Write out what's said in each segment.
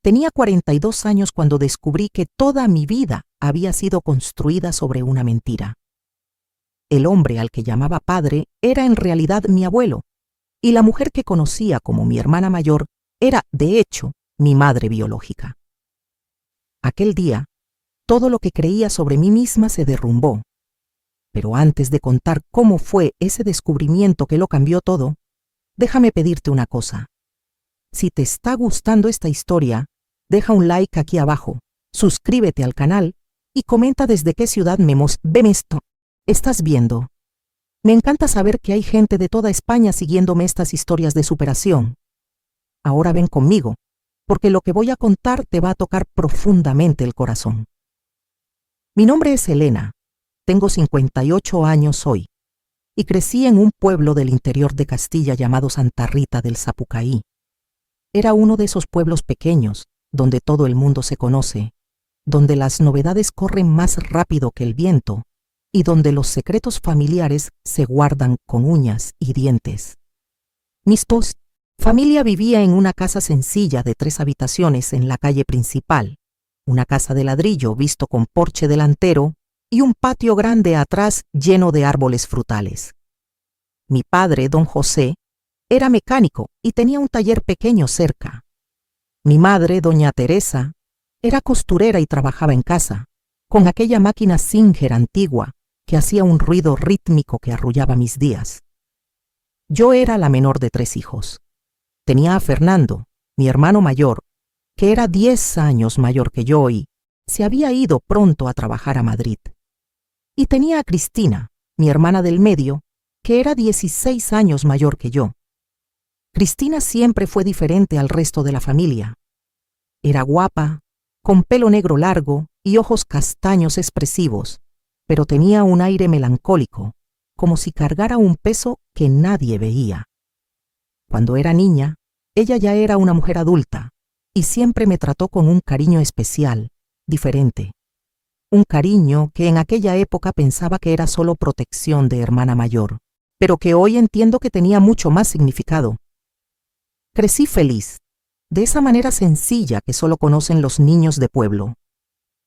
Tenía 42 años cuando descubrí que toda mi vida había sido construida sobre una mentira. El hombre al que llamaba padre era en realidad mi abuelo, y la mujer que conocía como mi hermana mayor era, de hecho, mi madre biológica. Aquel día, todo lo que creía sobre mí misma se derrumbó. Pero antes de contar cómo fue ese descubrimiento que lo cambió todo, déjame pedirte una cosa. Si te está gustando esta historia, deja un like aquí abajo, suscríbete al canal y comenta desde qué ciudad me estás viendo. Me encanta saber que hay gente de toda España siguiéndome estas historias de superación. Ahora ven conmigo, porque lo que voy a contar te va a tocar profundamente el corazón. Mi nombre es Elena, tengo 58 años hoy, y crecí en un pueblo del interior de Castilla llamado Santa Rita del Sapucaí. Era uno de esos pueblos pequeños, donde todo el mundo se conoce, donde las novedades corren más rápido que el viento, y donde los secretos familiares se guardan con uñas y dientes. Mis familia vivía en una casa sencilla de 3 habitaciones en la calle principal, una casa de ladrillo visto con porche delantero y un patio grande atrás lleno de árboles frutales. Mi padre, don José, era mecánico y tenía un taller pequeño cerca. Mi madre, doña Teresa, era costurera y trabajaba en casa, con aquella máquina Singer antigua que hacía un ruido rítmico que arrullaba mis días. Yo era la menor de 3 hijos. Tenía a Fernando, mi hermano mayor, que era 10 años mayor que yo y se había ido pronto a trabajar a Madrid. Y tenía a Cristina, mi hermana del medio, que era 16 años mayor que yo. Cristina siempre fue diferente al resto de la familia. Era guapa, con pelo negro largo y ojos castaños expresivos, pero tenía un aire melancólico, como si cargara un peso que nadie veía. Cuando era niña, ella ya era una mujer adulta y siempre me trató con un cariño especial, diferente. Un cariño que en aquella época pensaba que era solo protección de hermana mayor, pero que hoy entiendo que tenía mucho más significado. Crecí feliz, de esa manera sencilla que solo conocen los niños de pueblo.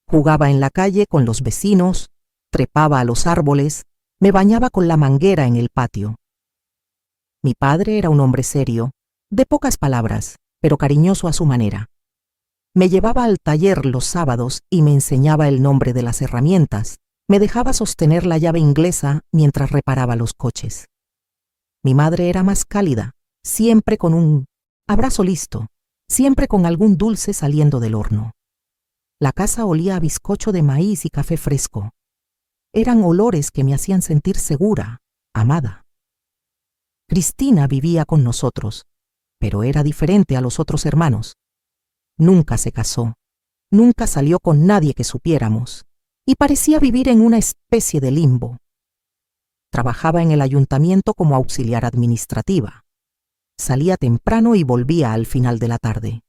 Jugaba en la calle con los vecinos, trepaba a los árboles, me bañaba con la manguera en el patio. Mi padre era un hombre serio, de pocas palabras, pero cariñoso a su manera. Me llevaba al taller los sábados y me enseñaba el nombre de las herramientas. Me dejaba sostener la llave inglesa mientras reparaba los coches. Mi madre era más cálida, siempre con un abrazo listo, siempre con algún dulce saliendo del horno. La casa olía a bizcocho de maíz y café fresco. Eran olores que me hacían sentir segura, amada. Cristina vivía con nosotros, pero era diferente a los otros hermanos. Nunca se casó, nunca salió con nadie que supiéramos, y parecía vivir en una especie de limbo. Trabajaba en el ayuntamiento como auxiliar administrativa. Salía temprano y volvía al final de la tarde.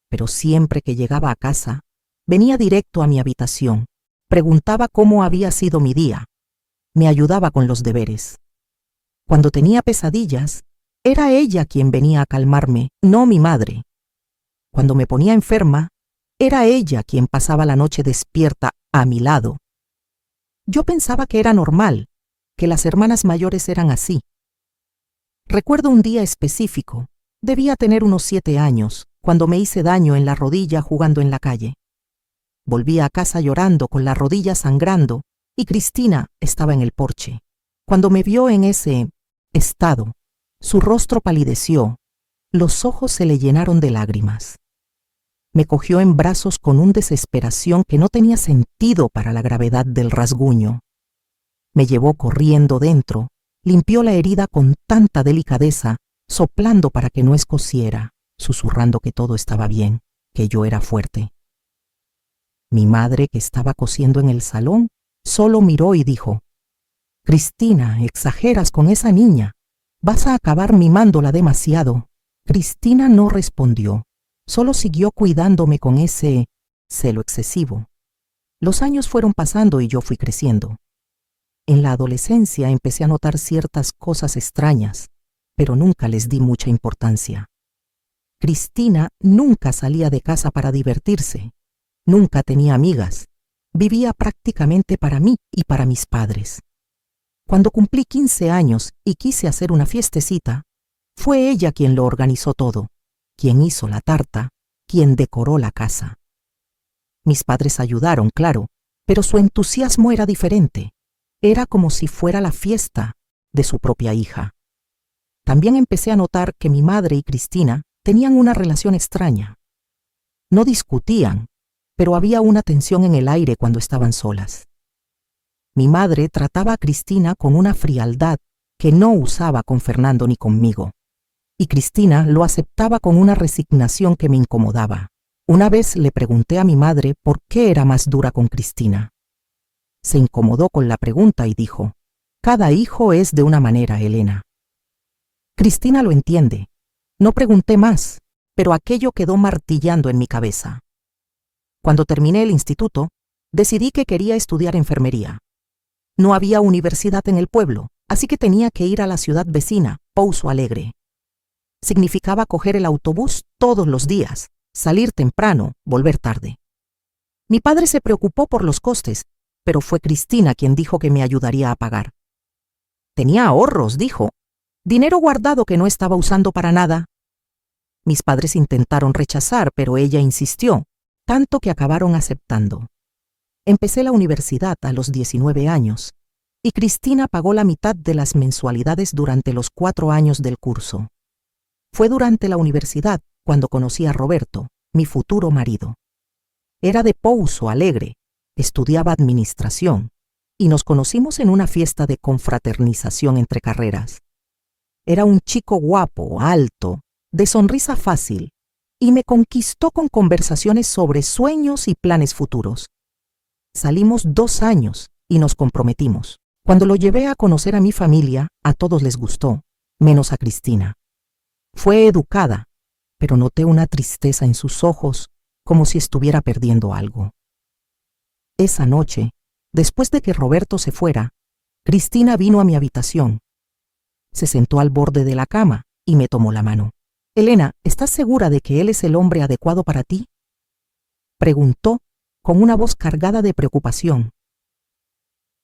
Pero siempre que llegaba a casa, venía directo a mi habitación, preguntaba cómo había sido mi día, me ayudaba con los deberes. Cuando tenía pesadillas, era ella quien venía a calmarme, no mi madre. Cuando me ponía enferma, era ella quien pasaba la noche despierta a mi lado. Yo pensaba que era normal, que las hermanas mayores eran así. Recuerdo un día específico, debía tener unos 7 años, cuando me hice daño en la rodilla jugando en la calle. Volví a casa llorando con la rodilla sangrando y Cristina estaba en el porche. Cuando me vio en ese estado, su rostro palideció, los ojos se le llenaron de lágrimas. Me cogió en brazos con una desesperación que no tenía sentido para la gravedad del rasguño. Me llevó corriendo dentro, limpió la herida con tanta delicadeza, soplando para que no escociera, susurrando que todo estaba bien, que yo era fuerte. Mi madre, que estaba cosiendo en el salón, solo miró y dijo: «Cristina, exageras con esa niña. Vas a acabar mimándola demasiado». Cristina no respondió, solo siguió cuidándome con ese celo excesivo. Los años fueron pasando y yo fui creciendo. En la adolescencia empecé a notar ciertas cosas extrañas, pero nunca les di mucha importancia. Cristina nunca salía de casa para divertirse, nunca tenía amigas, vivía prácticamente para mí y para mis padres. Cuando cumplí 15 años y quise hacer una fiestecita, fue ella quien lo organizó todo, quien hizo la tarta, quien decoró la casa. Mis padres ayudaron, claro, pero su entusiasmo era diferente. Era como si fuera la fiesta de su propia hija. También empecé a notar que mi madre y Cristina tenían una relación extraña. No discutían, pero había una tensión en el aire cuando estaban solas. Mi madre trataba a Cristina con una frialdad que no usaba con Fernando ni conmigo, y Cristina lo aceptaba con una resignación que me incomodaba. Una vez le pregunté a mi madre por qué era más dura con Cristina. Se incomodó con la pregunta y dijo: «Cada hijo es de una manera, Elena». Cristina lo entiende. No pregunté más, pero aquello quedó martillando en mi cabeza. Cuando terminé el instituto, decidí que quería estudiar enfermería. No había universidad en el pueblo, así que tenía que ir a la ciudad vecina, Pouso Alegre. Significaba coger el autobús todos los días, salir temprano, volver tarde. Mi padre se preocupó por los costes, pero fue Cristina quien dijo que me ayudaría a pagar. Tenía ahorros, dijo, dinero guardado que no estaba usando para nada. Mis padres intentaron rechazar, pero ella insistió, tanto que acabaron aceptando. Empecé la universidad a los 19 años, y Cristina pagó la mitad de las mensualidades durante los 4 años del curso. Fue durante la universidad cuando conocí a Roberto, mi futuro marido. Era de Pouso Alegre, estudiaba administración, y nos conocimos en una fiesta de confraternización entre carreras. Era un chico guapo, alto, de sonrisa fácil, y me conquistó con conversaciones sobre sueños y planes futuros. Salimos 2 años y nos comprometimos. Cuando lo llevé a conocer a mi familia, a todos les gustó, menos a Cristina. Fue educada, pero noté una tristeza en sus ojos, como si estuviera perdiendo algo. Esa noche, después de que Roberto se fuera, Cristina vino a mi habitación. Se sentó al borde de la cama y me tomó la mano. «Elena, ¿estás segura de que él es el hombre adecuado para ti?», preguntó con una voz cargada de preocupación.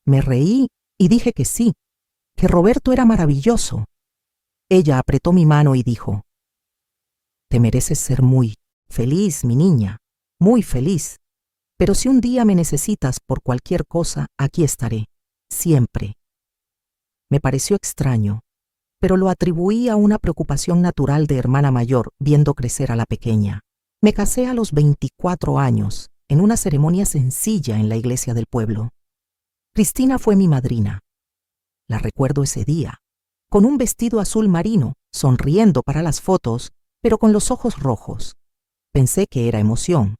Me reí y dije que sí, que Roberto era maravilloso. Ella apretó mi mano y dijo: «Te mereces ser muy feliz, mi niña, muy feliz. Pero si un día me necesitas por cualquier cosa, aquí estaré, siempre». Me pareció extraño, pero lo atribuí a una preocupación natural de hermana mayor viendo crecer a la pequeña. Me casé a los 24 años, en una ceremonia sencilla en la iglesia del pueblo. Cristina fue mi madrina. La recuerdo ese día, con un vestido azul marino, sonriendo para las fotos, pero con los ojos rojos. Pensé que era emoción.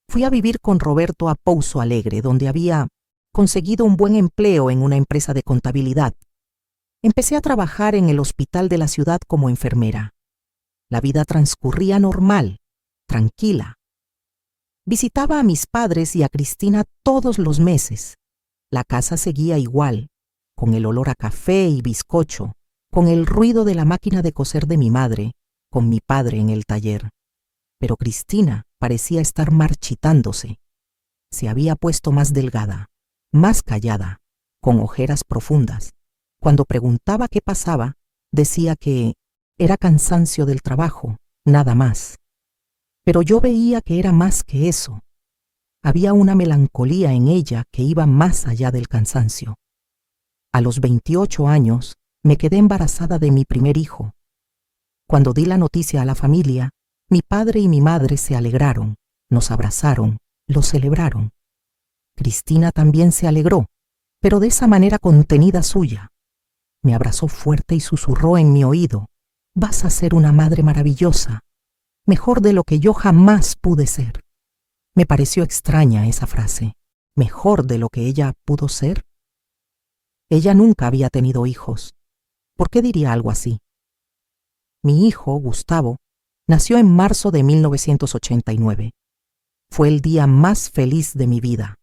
Fui a vivir con Roberto a Pouso Alegre, donde había conseguido un buen empleo en una empresa de contabilidad. Empecé a trabajar en el hospital de la ciudad como enfermera. La vida transcurría normal, tranquila. Visitaba a mis padres y a Cristina todos los meses. La casa seguía igual, con el olor a café y bizcocho, con el ruido de la máquina de coser de mi madre, con mi padre en el taller. Pero Cristina parecía estar marchitándose. Se había puesto más delgada, más callada, con ojeras profundas. Cuando preguntaba qué pasaba, decía que era cansancio del trabajo, nada más. Pero yo veía que era más que eso. Había una melancolía en ella que iba más allá del cansancio. A los 28 años, me quedé embarazada de mi primer hijo. Cuando di la noticia a la familia, mi padre y mi madre se alegraron, nos abrazaron, lo celebraron. Cristina también se alegró, pero de esa manera contenida suya. Me abrazó fuerte y susurró en mi oído: «Vas a ser una madre maravillosa, mejor de lo que yo jamás pude ser». Me pareció extraña esa frase, mejor de lo que ella pudo ser. Ella nunca había tenido hijos. ¿Por qué diría algo así? Mi hijo, Gustavo, nació en marzo de 1989. Fue el día más feliz de mi vida.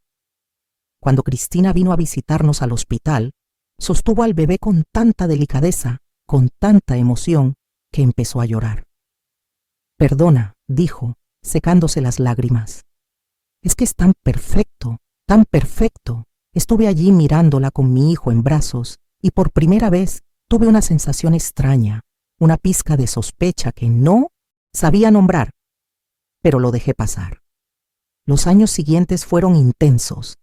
Cuando Cristina vino a visitarnos al hospital, sostuvo al bebé con tanta delicadeza, con tanta emoción, que empezó a llorar. Perdona, dijo, secándose las lágrimas. Es que es tan perfecto, tan perfecto. Estuve allí mirándola con mi hijo en brazos y por primera vez tuve una sensación extraña, una pizca de sospecha que no sabía nombrar, pero lo dejé pasar. Los años siguientes fueron intensos.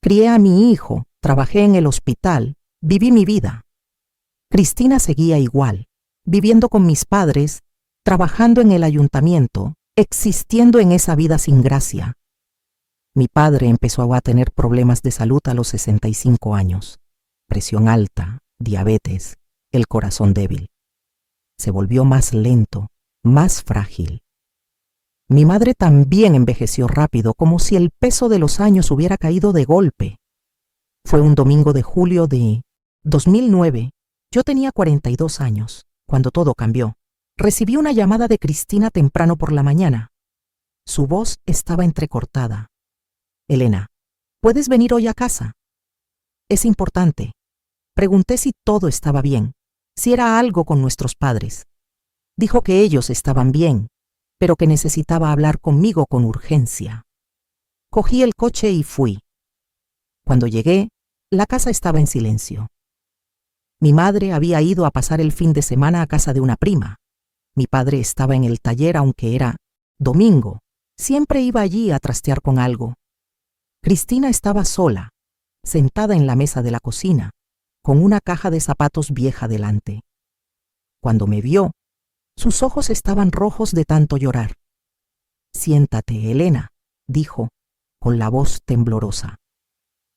Crié a mi hijo, trabajé en el hospital, viví mi vida. Cristina seguía igual, viviendo con mis padres, trabajando en el ayuntamiento, existiendo en esa vida sin gracia. Mi padre empezó a tener problemas de salud a los 65 años. Presión alta, diabetes, el corazón débil. Se volvió más lento, más frágil. Mi madre también envejeció rápido, como si el peso de los años hubiera caído de golpe. Fue un domingo de julio de 2009. Yo tenía 42 años, cuando todo cambió. Recibí una llamada de Cristina temprano por la mañana. Su voz estaba entrecortada. Elena, ¿puedes venir hoy a casa? Es importante. Pregunté si todo estaba bien, si era algo con nuestros padres. Dijo que ellos estaban bien, pero que necesitaba hablar conmigo con urgencia. Cogí el coche y fui. Cuando llegué, la casa estaba en silencio. Mi madre había ido a pasar el fin de semana a casa de una prima. Mi padre estaba en el taller aunque era domingo. Siempre iba allí a trastear con algo. Cristina estaba sola, sentada en la mesa de la cocina, con una caja de zapatos vieja delante. Cuando me vio, sus ojos estaban rojos de tanto llorar. Siéntate, Elena, dijo, con la voz temblorosa.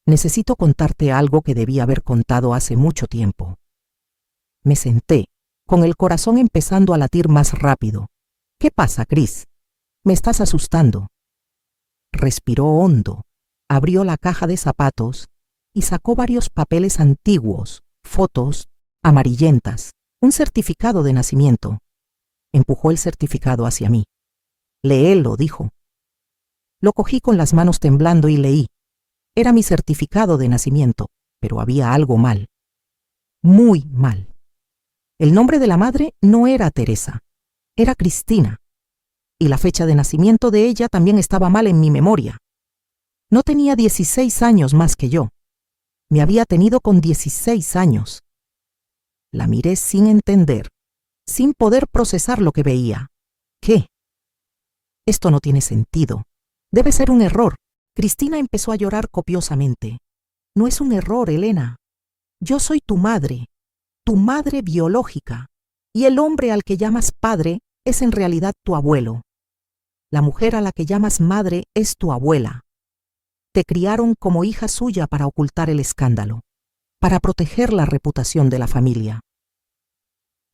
Necesito contarte algo que debí haber contado hace mucho tiempo. Me senté, con el corazón empezando a latir más rápido. ¿Qué pasa, Cris? Me estás asustando. Respiró hondo, abrió la caja de zapatos y sacó varios papeles antiguos, fotos amarillentas, un certificado de nacimiento. Empujó el certificado hacia mí. Léelo, dijo. Lo cogí con las manos temblando y leí. Era mi certificado de nacimiento, pero había algo mal. Muy mal. El nombre de la madre no era Teresa, era Cristina. Y la fecha de nacimiento de ella también estaba mal en mi memoria. No tenía 16 años más que yo. Me había tenido con 16 años. La miré sin entender, sin poder procesar lo que veía. ¿Qué? Esto no tiene sentido. Debe ser un error. Cristina empezó a llorar copiosamente. No es un error, Elena. Yo soy tu madre biológica, y el hombre al que llamas padre es en realidad tu abuelo. La mujer a la que llamas madre es tu abuela. Te criaron como hija suya para ocultar el escándalo, para proteger la reputación de la familia.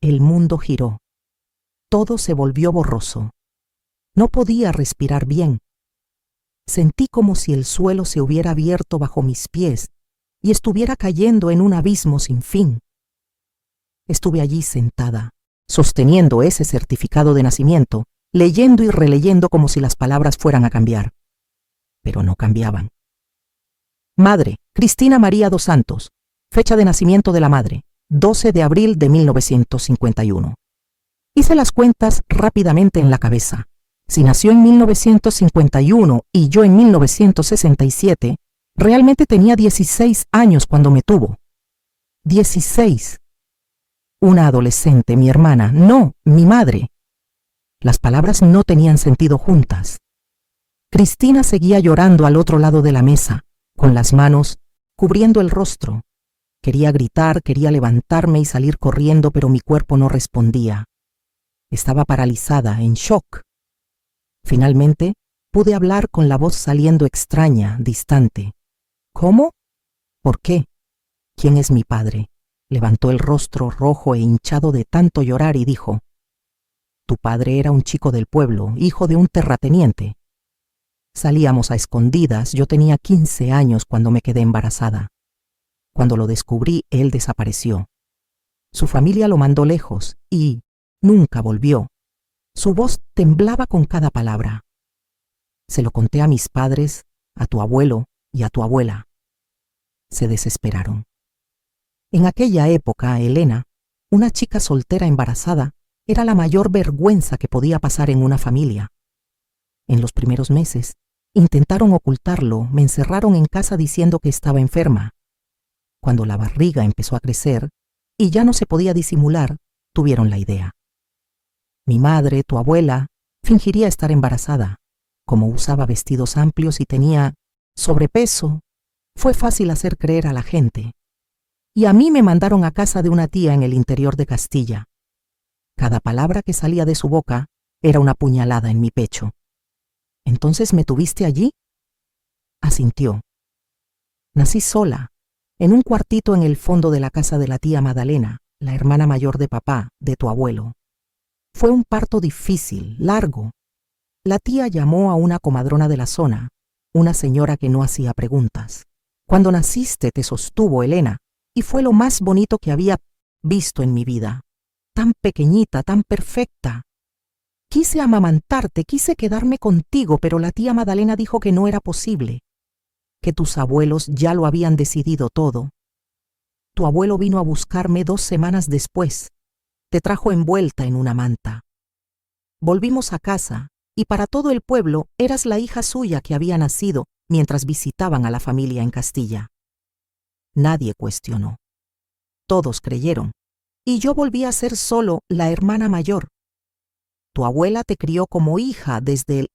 El mundo giró. Todo se volvió borroso. No podía respirar bien. Sentí como si el suelo se hubiera abierto bajo mis pies y estuviera cayendo en un abismo sin fin. Estuve allí sentada, sosteniendo ese certificado de nacimiento, leyendo y releyendo como si las palabras fueran a cambiar. Pero no cambiaban. Madre, Cristina María dos Santos. Fecha de nacimiento de la madre, 12 de abril de 1951. Hice las cuentas rápidamente en la cabeza. Si nació en 1951 y yo en 1967, realmente tenía 16 años cuando me tuvo. 16. Una adolescente, mi hermana, no, mi madre. Las palabras no tenían sentido juntas. Cristina seguía llorando al otro lado de la mesa, con las manos cubriendo el rostro. Quería gritar, quería levantarme y salir corriendo, pero mi cuerpo no respondía. Estaba paralizada, en shock. Finalmente, pude hablar con la voz saliendo extraña, distante. ¿Cómo? ¿Por qué? ¿Quién es mi padre? Levantó el rostro rojo e hinchado de tanto llorar y dijo: Tu padre era un chico del pueblo, hijo de un terrateniente. Salíamos a escondidas, yo tenía 15 años cuando me quedé embarazada. Cuando lo descubrí, él desapareció. Su familia lo mandó lejos y nunca volvió. Su voz temblaba con cada palabra. Se lo conté a mis padres, a tu abuelo y a tu abuela. Se desesperaron. En aquella época, Elena, una chica soltera embarazada, Era la mayor vergüenza que podía pasar en una familia. En los primeros meses, intentaron ocultarlo, me encerraron en casa diciendo que estaba enferma. Cuando la barriga empezó a crecer y ya no se podía disimular, tuvieron la idea. Mi madre, tu abuela, fingiría estar embarazada. Como usaba vestidos amplios y tenía sobrepeso, fue fácil hacer creer a la gente. Y a mí me mandaron a casa de una tía en el interior de Castilla. Cada palabra que salía de su boca era una puñalada en mi pecho. ¿Entonces me tuviste allí? Asintió. Nací sola, en un cuartito en el fondo de la casa de la tía Madalena, la hermana mayor de papá, de tu abuelo. Fue un parto difícil, largo. La tía llamó a una comadrona de la zona, una señora que no hacía preguntas. Cuando naciste te sostuvo Elena, y fue lo más bonito que había visto en mi vida. Tan pequeñita, tan perfecta. Quise amamantarte, quise quedarme contigo, pero la tía Madalena dijo que no era posible, que tus abuelos ya lo habían decidido todo. Tu abuelo vino a buscarme 2 semanas después. Te trajo envuelta en una manta. Volvimos a casa, y para todo el pueblo eras la hija suya que había nacido mientras visitaban a la familia en Castilla. Nadie cuestionó. Todos creyeron, y yo volví a ser solo la hermana mayor. Tu abuela te crió como hija desde el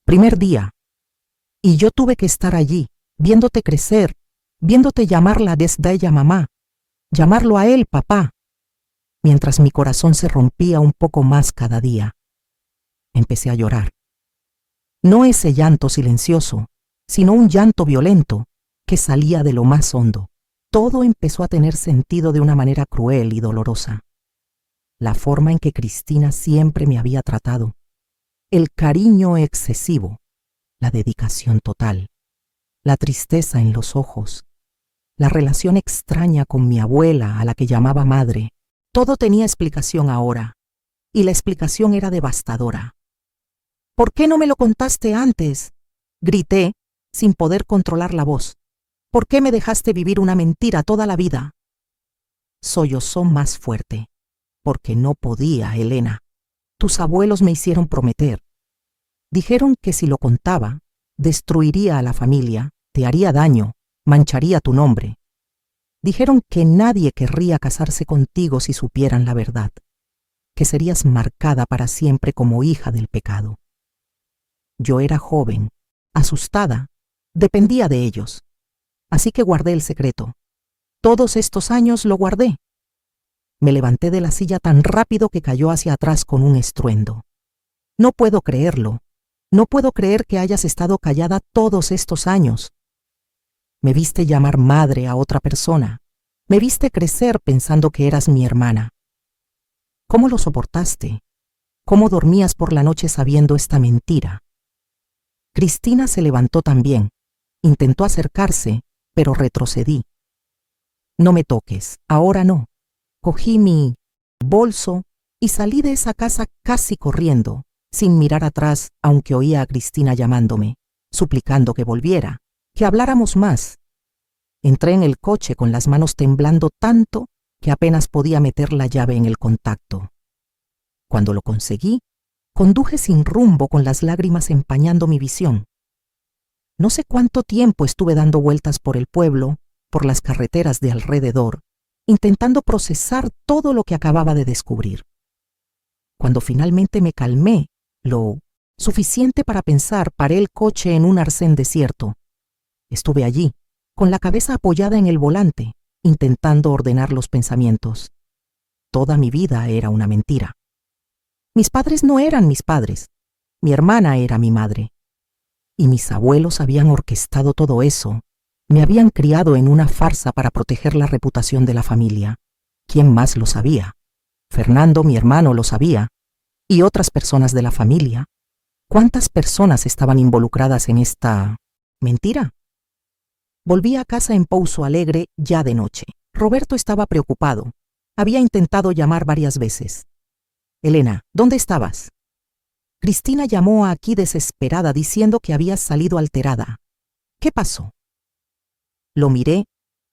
primer día, y yo tuve que estar allí, viéndote crecer, viéndote llamarla desde ella mamá, llamarlo a él papá, mientras mi corazón se rompía un poco más cada día. Empecé a llorar. No ese llanto silencioso, sino un llanto violento que salía de lo más hondo. Todo empezó a tener sentido de una manera cruel y dolorosa. La forma en que Cristina siempre me había tratado, el cariño excesivo, la dedicación total, la tristeza en los ojos, la relación extraña con mi abuela a la que llamaba madre, todo tenía explicación ahora, y la explicación era devastadora. ¿Por qué no me lo contaste antes?, grité, sin poder controlar la voz. ¿Por qué me dejaste vivir una mentira toda la vida? Sollozó más fuerte. Porque no podía, Elena. Tus abuelos me hicieron prometer. Dijeron que si lo contaba, destruiría a la familia, te haría daño, mancharía tu nombre. Dijeron que nadie querría casarse contigo si supieran la verdad, que serías marcada para siempre como hija del pecado. Yo era joven, asustada, dependía de ellos. Así que guardé el secreto. Todos estos años lo guardé. Me levanté de la silla tan rápido que cayó hacia atrás con un estruendo. No puedo creerlo. No puedo creer que hayas estado callada todos estos años. Me viste llamar madre a otra persona. Me viste crecer pensando que eras mi hermana. ¿Cómo lo soportaste? ¿Cómo dormías por la noche sabiendo esta mentira? Cristina se levantó también. Intentó acercarse, pero retrocedí. No me toques, ahora no. Cogí mi bolso y salí de esa casa casi corriendo, sin mirar atrás, aunque oía a Cristina llamándome, suplicando que volviera, que habláramos más. Entré en el coche con las manos temblando tanto que apenas podía meter la llave en el contacto. Cuando lo conseguí, conduje sin rumbo con las lágrimas empañando mi visión. No sé cuánto tiempo estuve dando vueltas por el pueblo, por las carreteras de alrededor, intentando procesar todo lo que acababa de descubrir. Cuando finalmente me calmé, lo suficiente para pensar, paré el coche en un arcén desierto. Estuve allí, con la cabeza apoyada en el volante, intentando ordenar los pensamientos. Toda mi vida era una mentira. Mis padres no eran mis padres. Mi hermana era mi madre. Y mis abuelos habían orquestado todo eso. Me habían criado en una farsa para proteger la reputación de la familia. ¿Quién más lo sabía? Fernando, mi hermano, lo sabía. Y otras personas de la familia. ¿Cuántas personas estaban involucradas en esta mentira? Volví a casa en Pouso Alegre ya de noche. Roberto estaba preocupado. Había intentado llamar varias veces. Elena, ¿dónde estabas? Cristina llamó aquí desesperada diciendo que habías salido alterada. ¿Qué pasó? Lo miré,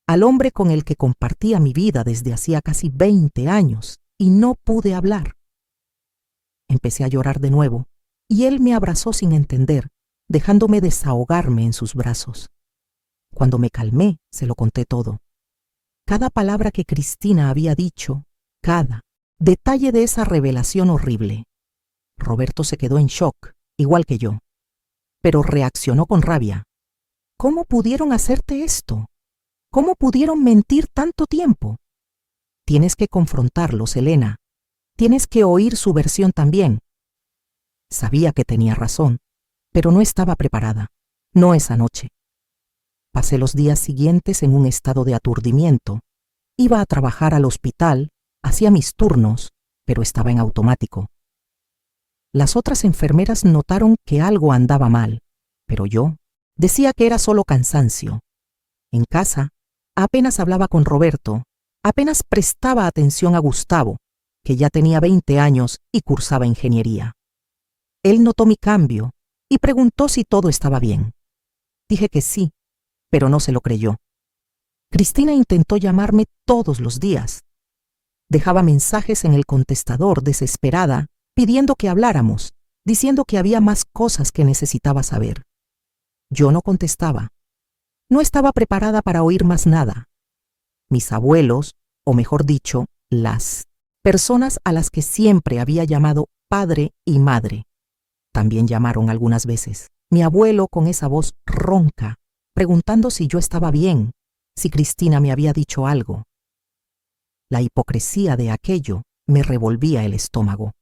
al hombre con el que compartía mi vida desde hacía casi 20 años, y no pude hablar. Empecé a llorar de nuevo y él me abrazó sin entender, dejándome desahogarme en sus brazos. Cuando me calmé, se lo conté todo. Cada palabra que Cristina había dicho, cada detalle de esa revelación horrible. Roberto se quedó en shock, igual que yo, pero reaccionó con rabia. ¿Cómo pudieron hacerte esto? ¿Cómo pudieron mentir tanto tiempo? Tienes que confrontarlos, Elena. Tienes que oír su versión también. Sabía que tenía razón, pero no estaba preparada. No esa noche. Pasé los días siguientes en un estado de aturdimiento. Iba a trabajar al hospital, hacía mis turnos, pero estaba en automático. Las otras enfermeras notaron que algo andaba mal, pero yo decía que era solo cansancio. En casa, apenas hablaba con Roberto, apenas prestaba atención a Gustavo, que ya tenía 20 años y cursaba ingeniería. Él notó mi cambio y preguntó si todo estaba bien. Dije que sí, pero no se lo creyó. Cristina intentó llamarme todos los días. Dejaba mensajes en el contestador desesperada, pidiendo que habláramos, diciendo que había más cosas que necesitaba saber. Yo no contestaba. No estaba preparada para oír más nada. Mis abuelos, o mejor dicho, las personas a las que siempre había llamado padre y madre, también llamaron algunas veces. Mi abuelo con esa voz ronca, preguntando si yo estaba bien, si Cristina me había dicho algo. La hipocresía de aquello me revolvía el estómago.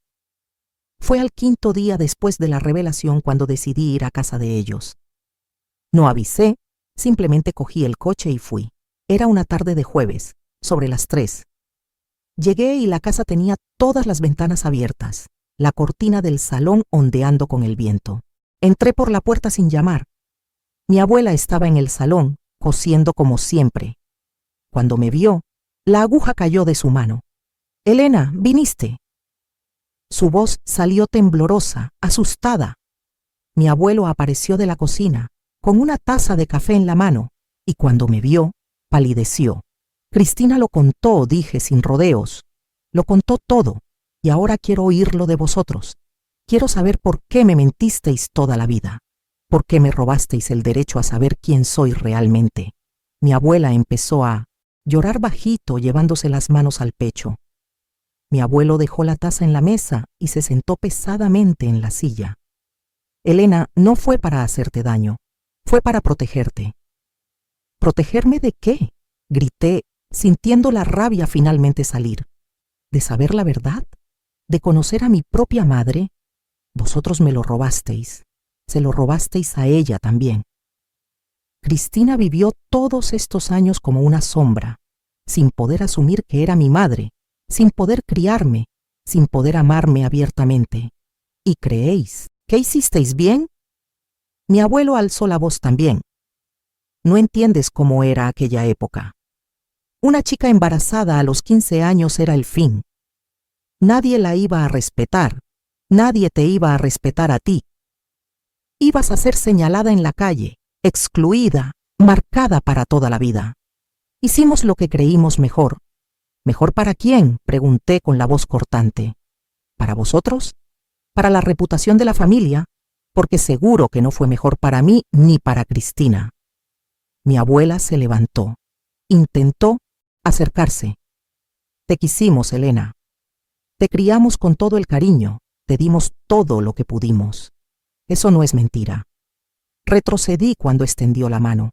Fue al 5.º día después de la revelación cuando decidí ir a casa de ellos. No avisé, simplemente cogí el coche y fui. Era una tarde de jueves, sobre las 3. Llegué y la casa tenía todas las ventanas abiertas, la cortina del salón ondeando con el viento. Entré por la puerta sin llamar. Mi abuela estaba en el salón, cosiendo como siempre. Cuando me vio, la aguja cayó de su mano. «Elena, ¿viniste?» Su voz salió temblorosa, asustada. Mi abuelo apareció de la cocina, con una taza de café en la mano, y cuando me vio, palideció. «Cristina lo contó», dije sin rodeos. «Lo contó todo, y ahora quiero oírlo de vosotros. Quiero saber por qué me mentisteis toda la vida. ¿Por qué me robasteis el derecho a saber quién soy realmente?» Mi abuela empezó a llorar bajito, llevándose las manos al pecho. Mi abuelo dejó la taza en la mesa y se sentó pesadamente en la silla. «Elena, no fue para hacerte daño, fue para protegerte». «¿Protegerme de qué?», grité, sintiendo la rabia finalmente salir. «¿De saber la verdad? ¿De conocer a mi propia madre? Vosotros me lo robasteis, se lo robasteis a ella también». Cristina vivió todos estos años como una sombra, sin poder asumir que era mi madre, sin poder criarme, sin poder amarme abiertamente. ¿Y creéis que hicisteis bien? Mi abuelo alzó la voz también. No entiendes cómo era aquella época. Una chica embarazada a los 15 años era el fin. Nadie la iba a respetar, nadie te iba a respetar a ti. Ibas a ser señalada en la calle, excluida, marcada para toda la vida. Hicimos lo que creímos mejor. ¿Mejor para quién?, pregunté con la voz cortante. ¿Para vosotros? ¿Para la reputación de la familia? Porque seguro que no fue mejor para mí ni para Cristina. Mi abuela se levantó. Intentó acercarse. Te quisimos, Elena. Te criamos con todo el cariño, te dimos todo lo que pudimos. Eso no es mentira. Retrocedí cuando extendió la mano.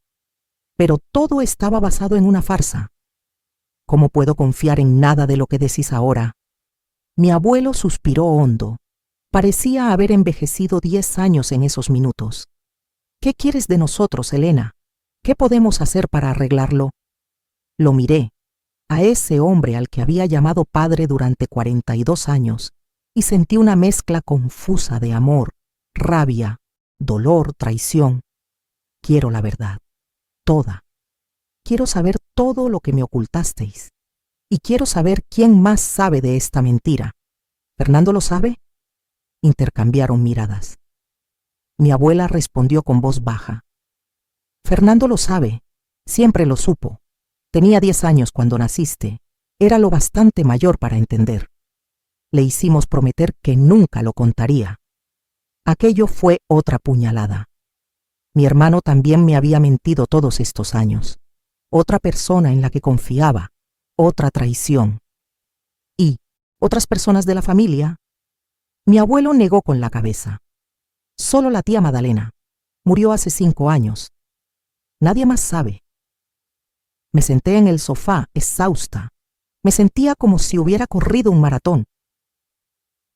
Pero todo estaba basado en una farsa. ¿Cómo puedo confiar en nada de lo que decís ahora? Mi abuelo suspiró hondo. Parecía haber envejecido 10 años en esos minutos. ¿Qué quieres de nosotros, Elena? ¿Qué podemos hacer para arreglarlo? Lo miré, a ese hombre al que había llamado padre durante 42 años, y sentí una mezcla confusa de amor, rabia, dolor, traición. Quiero la verdad, toda. Quiero saber todo lo que me ocultasteis. Y quiero saber quién más sabe de esta mentira. ¿Fernando lo sabe? Intercambiaron miradas. Mi abuela respondió con voz baja. Fernando lo sabe, siempre lo supo. Tenía 10 años cuando naciste. Era lo bastante mayor para entender. Le hicimos prometer que nunca lo contaría. Aquello fue otra puñalada. Mi hermano también me había mentido todos estos años. Otra persona en la que confiaba, otra traición. Y otras personas de la familia. Mi abuelo negó con la cabeza. Solo la tía Madalena. Murió hace 5 años. Nadie más sabe. Me senté en el sofá, exhausta. Me sentía como si hubiera corrido un maratón.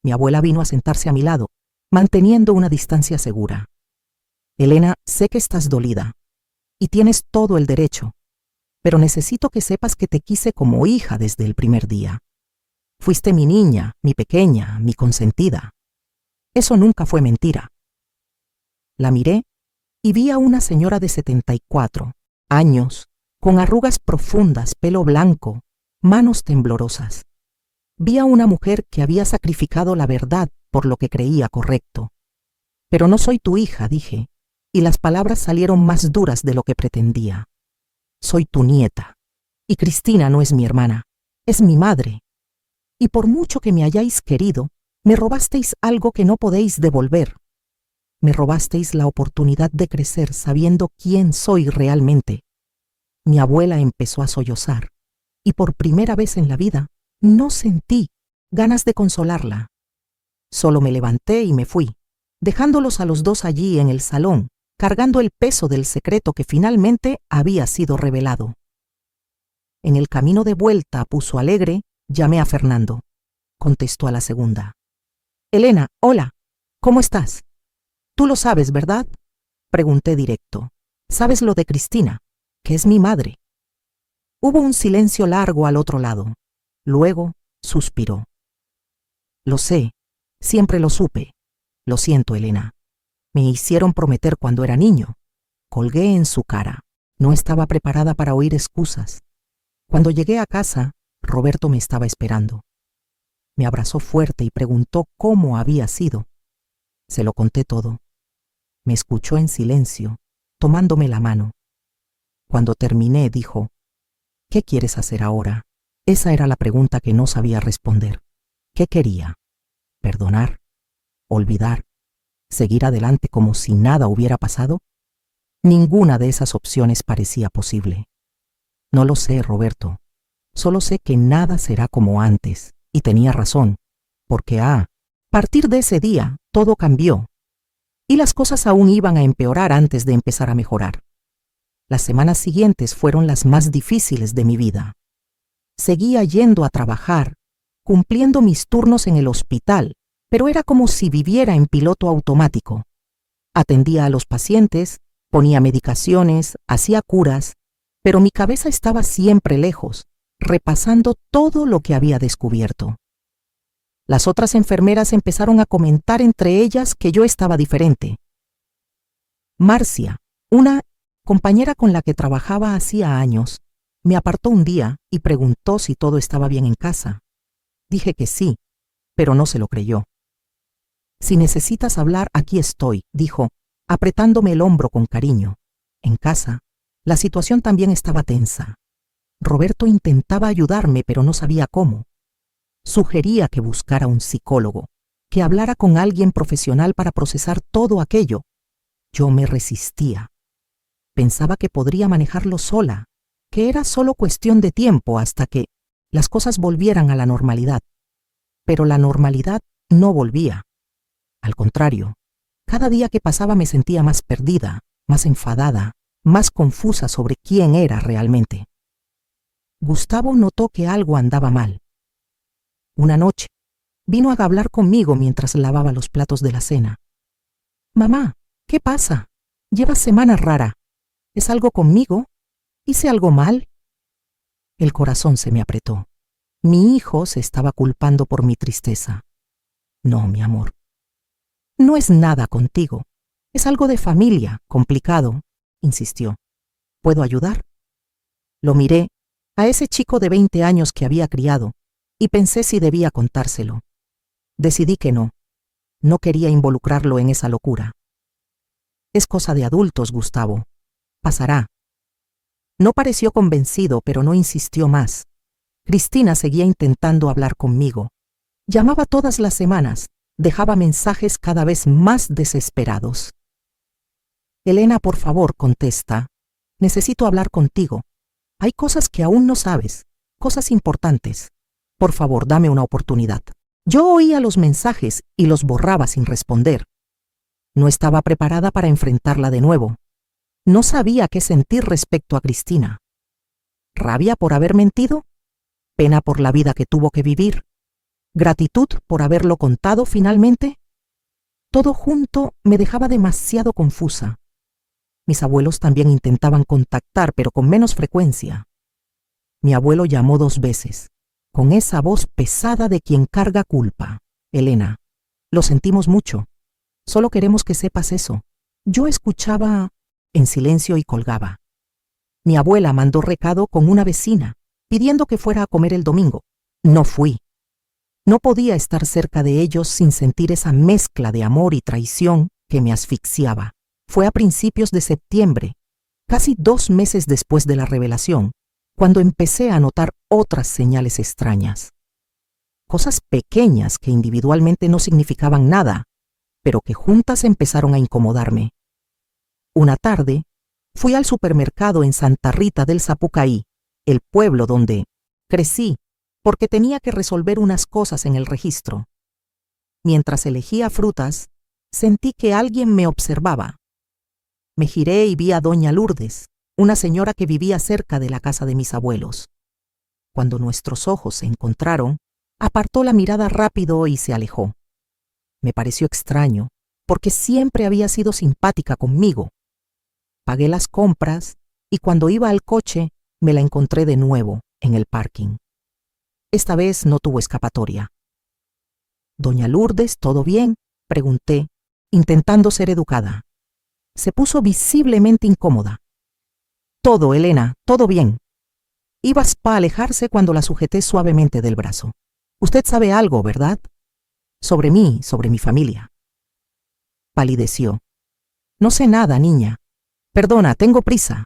Mi abuela vino a sentarse a mi lado, manteniendo una distancia segura. Elena, sé que estás dolida y tienes todo el derecho, pero necesito que sepas que te quise como hija desde el primer día. Fuiste mi niña, mi pequeña, mi consentida. Eso nunca fue mentira. La miré y vi a una señora de 74 años, con arrugas profundas, pelo blanco, manos temblorosas. Vi a una mujer que había sacrificado la verdad por lo que creía correcto. Pero no soy tu hija, dije, y las palabras salieron más duras de lo que pretendía. Soy tu nieta, y Cristina no es mi hermana, es mi madre. Y por mucho que me hayáis querido, me robasteis algo que no podéis devolver. Me robasteis la oportunidad de crecer sabiendo quién soy realmente. Mi abuela empezó a sollozar, y por primera vez en la vida no sentí ganas de consolarla. Solo me levanté y me fui, dejándolos a los dos allí en el salón, cargando el peso del secreto que finalmente había sido revelado. En el camino de vuelta a Puso Alegre, llamé a Fernando. Contestó a la segunda. Elena, hola, ¿cómo estás? Tú lo sabes, ¿verdad? Pregunté directo. ¿Sabes lo de Cristina, que es mi madre? Hubo un silencio largo al otro lado. Luego suspiró. Lo sé, siempre lo supe. Lo siento, Elena. Me hicieron prometer cuando era niño. Colgué en su cara. No estaba preparada para oír excusas. Cuando llegué a casa, Roberto me estaba esperando. Me abrazó fuerte y preguntó cómo había sido. Se lo conté todo. Me escuchó en silencio, tomándome la mano. Cuando terminé, dijo, ¿qué quieres hacer ahora? Esa era la pregunta que no sabía responder. ¿Qué quería? ¿Perdonar? ¿Olvidar? ¿Seguir adelante como si nada hubiera pasado? Ninguna de esas opciones parecía posible. No lo sé, Roberto. Solo sé que nada será como antes, y tenía razón, porque a partir de ese día todo cambió, y las cosas aún iban a empeorar antes de empezar a mejorar. Las semanas siguientes fueron las más difíciles de mi vida. Seguía yendo a trabajar, cumpliendo mis turnos en el hospital, pero era como si viviera en piloto automático. Atendía a los pacientes, ponía medicaciones, hacía curas, pero mi cabeza estaba siempre lejos, repasando todo lo que había descubierto. Las otras enfermeras empezaron a comentar entre ellas que yo estaba diferente. Marcia, una compañera con la que trabajaba hacía años, me apartó un día y preguntó si todo estaba bien en casa. Dije que sí, pero no se lo creyó. Si necesitas hablar, aquí estoy, dijo, apretándome el hombro con cariño. En casa, la situación también estaba tensa. Roberto intentaba ayudarme, pero no sabía cómo. Sugería que buscara un psicólogo, que hablara con alguien profesional para procesar todo aquello. Yo me resistía. Pensaba que podría manejarlo sola, que era solo cuestión de tiempo hasta que las cosas volvieran a la normalidad. Pero la normalidad no volvía. Al contrario, cada día que pasaba me sentía más perdida, más enfadada, más confusa sobre quién era realmente. Gustavo notó que algo andaba mal. Una noche, vino a hablar conmigo mientras lavaba los platos de la cena. Mamá, ¿qué pasa? Llevas semana rara. ¿Es algo conmigo? ¿Hice algo mal? El corazón se me apretó. Mi hijo se estaba culpando por mi tristeza. No, mi amor. No es nada contigo. Es algo de familia, complicado, insistió. ¿Puedo ayudar? Lo miré, a ese chico de 20 años que había criado, y pensé si debía contárselo. Decidí que no. No quería involucrarlo en esa locura. Es cosa de adultos, Gustavo. Pasará. No pareció convencido, pero no insistió más. Cristina seguía intentando hablar conmigo. Llamaba todas las semanas, dejaba mensajes cada vez más desesperados. Elena, por favor, contesta. Necesito hablar contigo. Hay cosas que aún no sabes, cosas importantes. Por favor, dame una oportunidad. Yo oía los mensajes y los borraba sin responder. No estaba preparada para enfrentarla de nuevo. No sabía qué sentir respecto a Cristina. ¿Rabia por haber mentido? ¿Pena por la vida que tuvo que vivir? ¿Gratitud por haberlo contado finalmente? Todo junto me dejaba demasiado confusa. Mis abuelos también intentaban contactar, pero con menos frecuencia. Mi abuelo llamó 2 veces, con esa voz pesada de quien carga culpa. Elena, lo sentimos mucho. Solo queremos que sepas eso. Yo escuchaba en silencio y colgaba. Mi abuela mandó recado con una vecina, pidiendo que fuera a comer el domingo. No fui. No podía estar cerca de ellos sin sentir esa mezcla de amor y traición que me asfixiaba. Fue a principios de septiembre, casi 2 meses después de la revelación, cuando empecé a notar otras señales extrañas. Cosas pequeñas que individualmente no significaban nada, pero que juntas empezaron a incomodarme. Una tarde, fui al supermercado en Santa Rita del Sapucaí, el pueblo donde crecí, porque tenía que resolver unas cosas en el registro. Mientras elegía frutas, sentí que alguien me observaba. Me giré y vi a doña Lourdes, una señora que vivía cerca de la casa de mis abuelos. Cuando nuestros ojos se encontraron, apartó la mirada rápido y se alejó. Me pareció extraño, porque siempre había sido simpática conmigo. Pagué las compras y cuando iba al coche, me la encontré de nuevo en el parking. Esta vez no tuvo escapatoria. «Doña Lourdes, ¿todo bien?», pregunté, intentando ser educada. Se puso visiblemente incómoda. «Todo, Elena, todo bien». Ibas para alejarse cuando la sujeté suavemente del brazo. «Usted sabe algo, ¿verdad? Sobre mí, sobre mi familia». Palideció. «No sé nada, niña. Perdona, tengo prisa».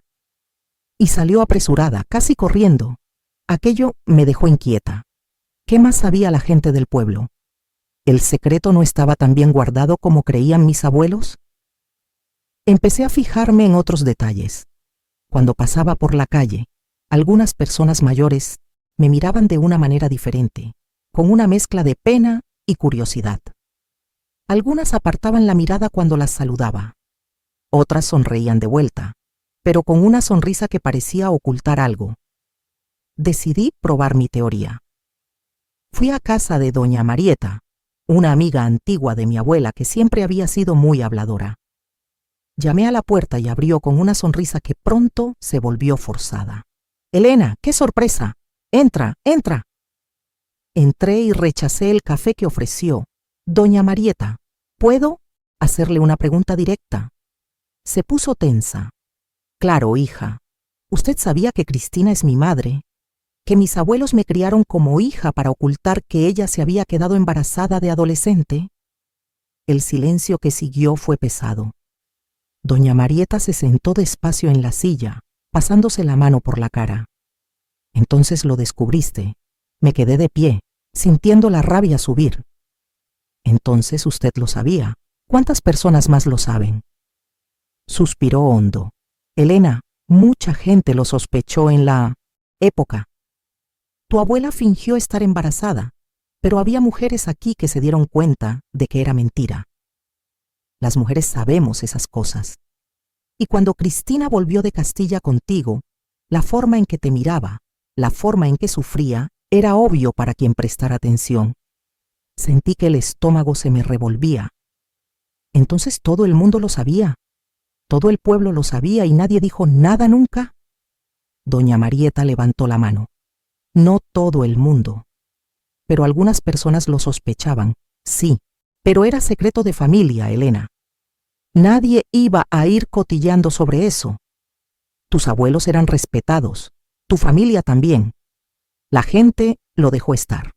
Y salió apresurada, casi corriendo. Aquello me dejó inquieta. ¿Qué más sabía la gente del pueblo? ¿El secreto no estaba tan bien guardado como creían mis abuelos? Empecé a fijarme en otros detalles. Cuando pasaba por la calle, algunas personas mayores me miraban de una manera diferente, con una mezcla de pena y curiosidad. Algunas apartaban la mirada cuando las saludaba. Otras sonreían de vuelta, pero con una sonrisa que parecía ocultar algo. Decidí probar mi teoría. Fui a casa de doña Marieta, una amiga antigua de mi abuela que siempre había sido muy habladora. Llamé a la puerta y abrió con una sonrisa que pronto se volvió forzada. «Elena, qué sorpresa. Entra, entra». Entré y rechacé el café que ofreció. «Doña Marieta, ¿puedo hacerle una pregunta directa?». Se puso tensa. «Claro, hija. Usted sabía que Cristina es mi madre, que mis abuelos me criaron como hija para ocultar que ella se había quedado embarazada de adolescente». El silencio que siguió fue pesado. Doña Marieta se sentó despacio en la silla, pasándose la mano por la cara. «Entonces lo descubriste». Me quedé de pie, sintiendo la rabia subir. «Entonces usted lo sabía. ¿Cuántas personas más lo saben?». Suspiró hondo. «Elena, mucha gente lo sospechó en la época. Tu abuela fingió estar embarazada, pero había mujeres aquí que se dieron cuenta de que era mentira. Las mujeres sabemos esas cosas. Y cuando Cristina volvió de Castilla contigo, la forma en que te miraba, la forma en que sufría, era obvio para quien prestara atención. Sentí que el estómago se me revolvía. Entonces todo el mundo lo sabía. Todo el pueblo lo sabía y nadie dijo nada nunca». Doña Marieta levantó la mano. «No todo el mundo. Pero algunas personas lo sospechaban, sí, pero era secreto de familia, Elena. Nadie iba a ir cotilleando sobre eso. Tus abuelos eran respetados, tu familia también. La gente lo dejó estar».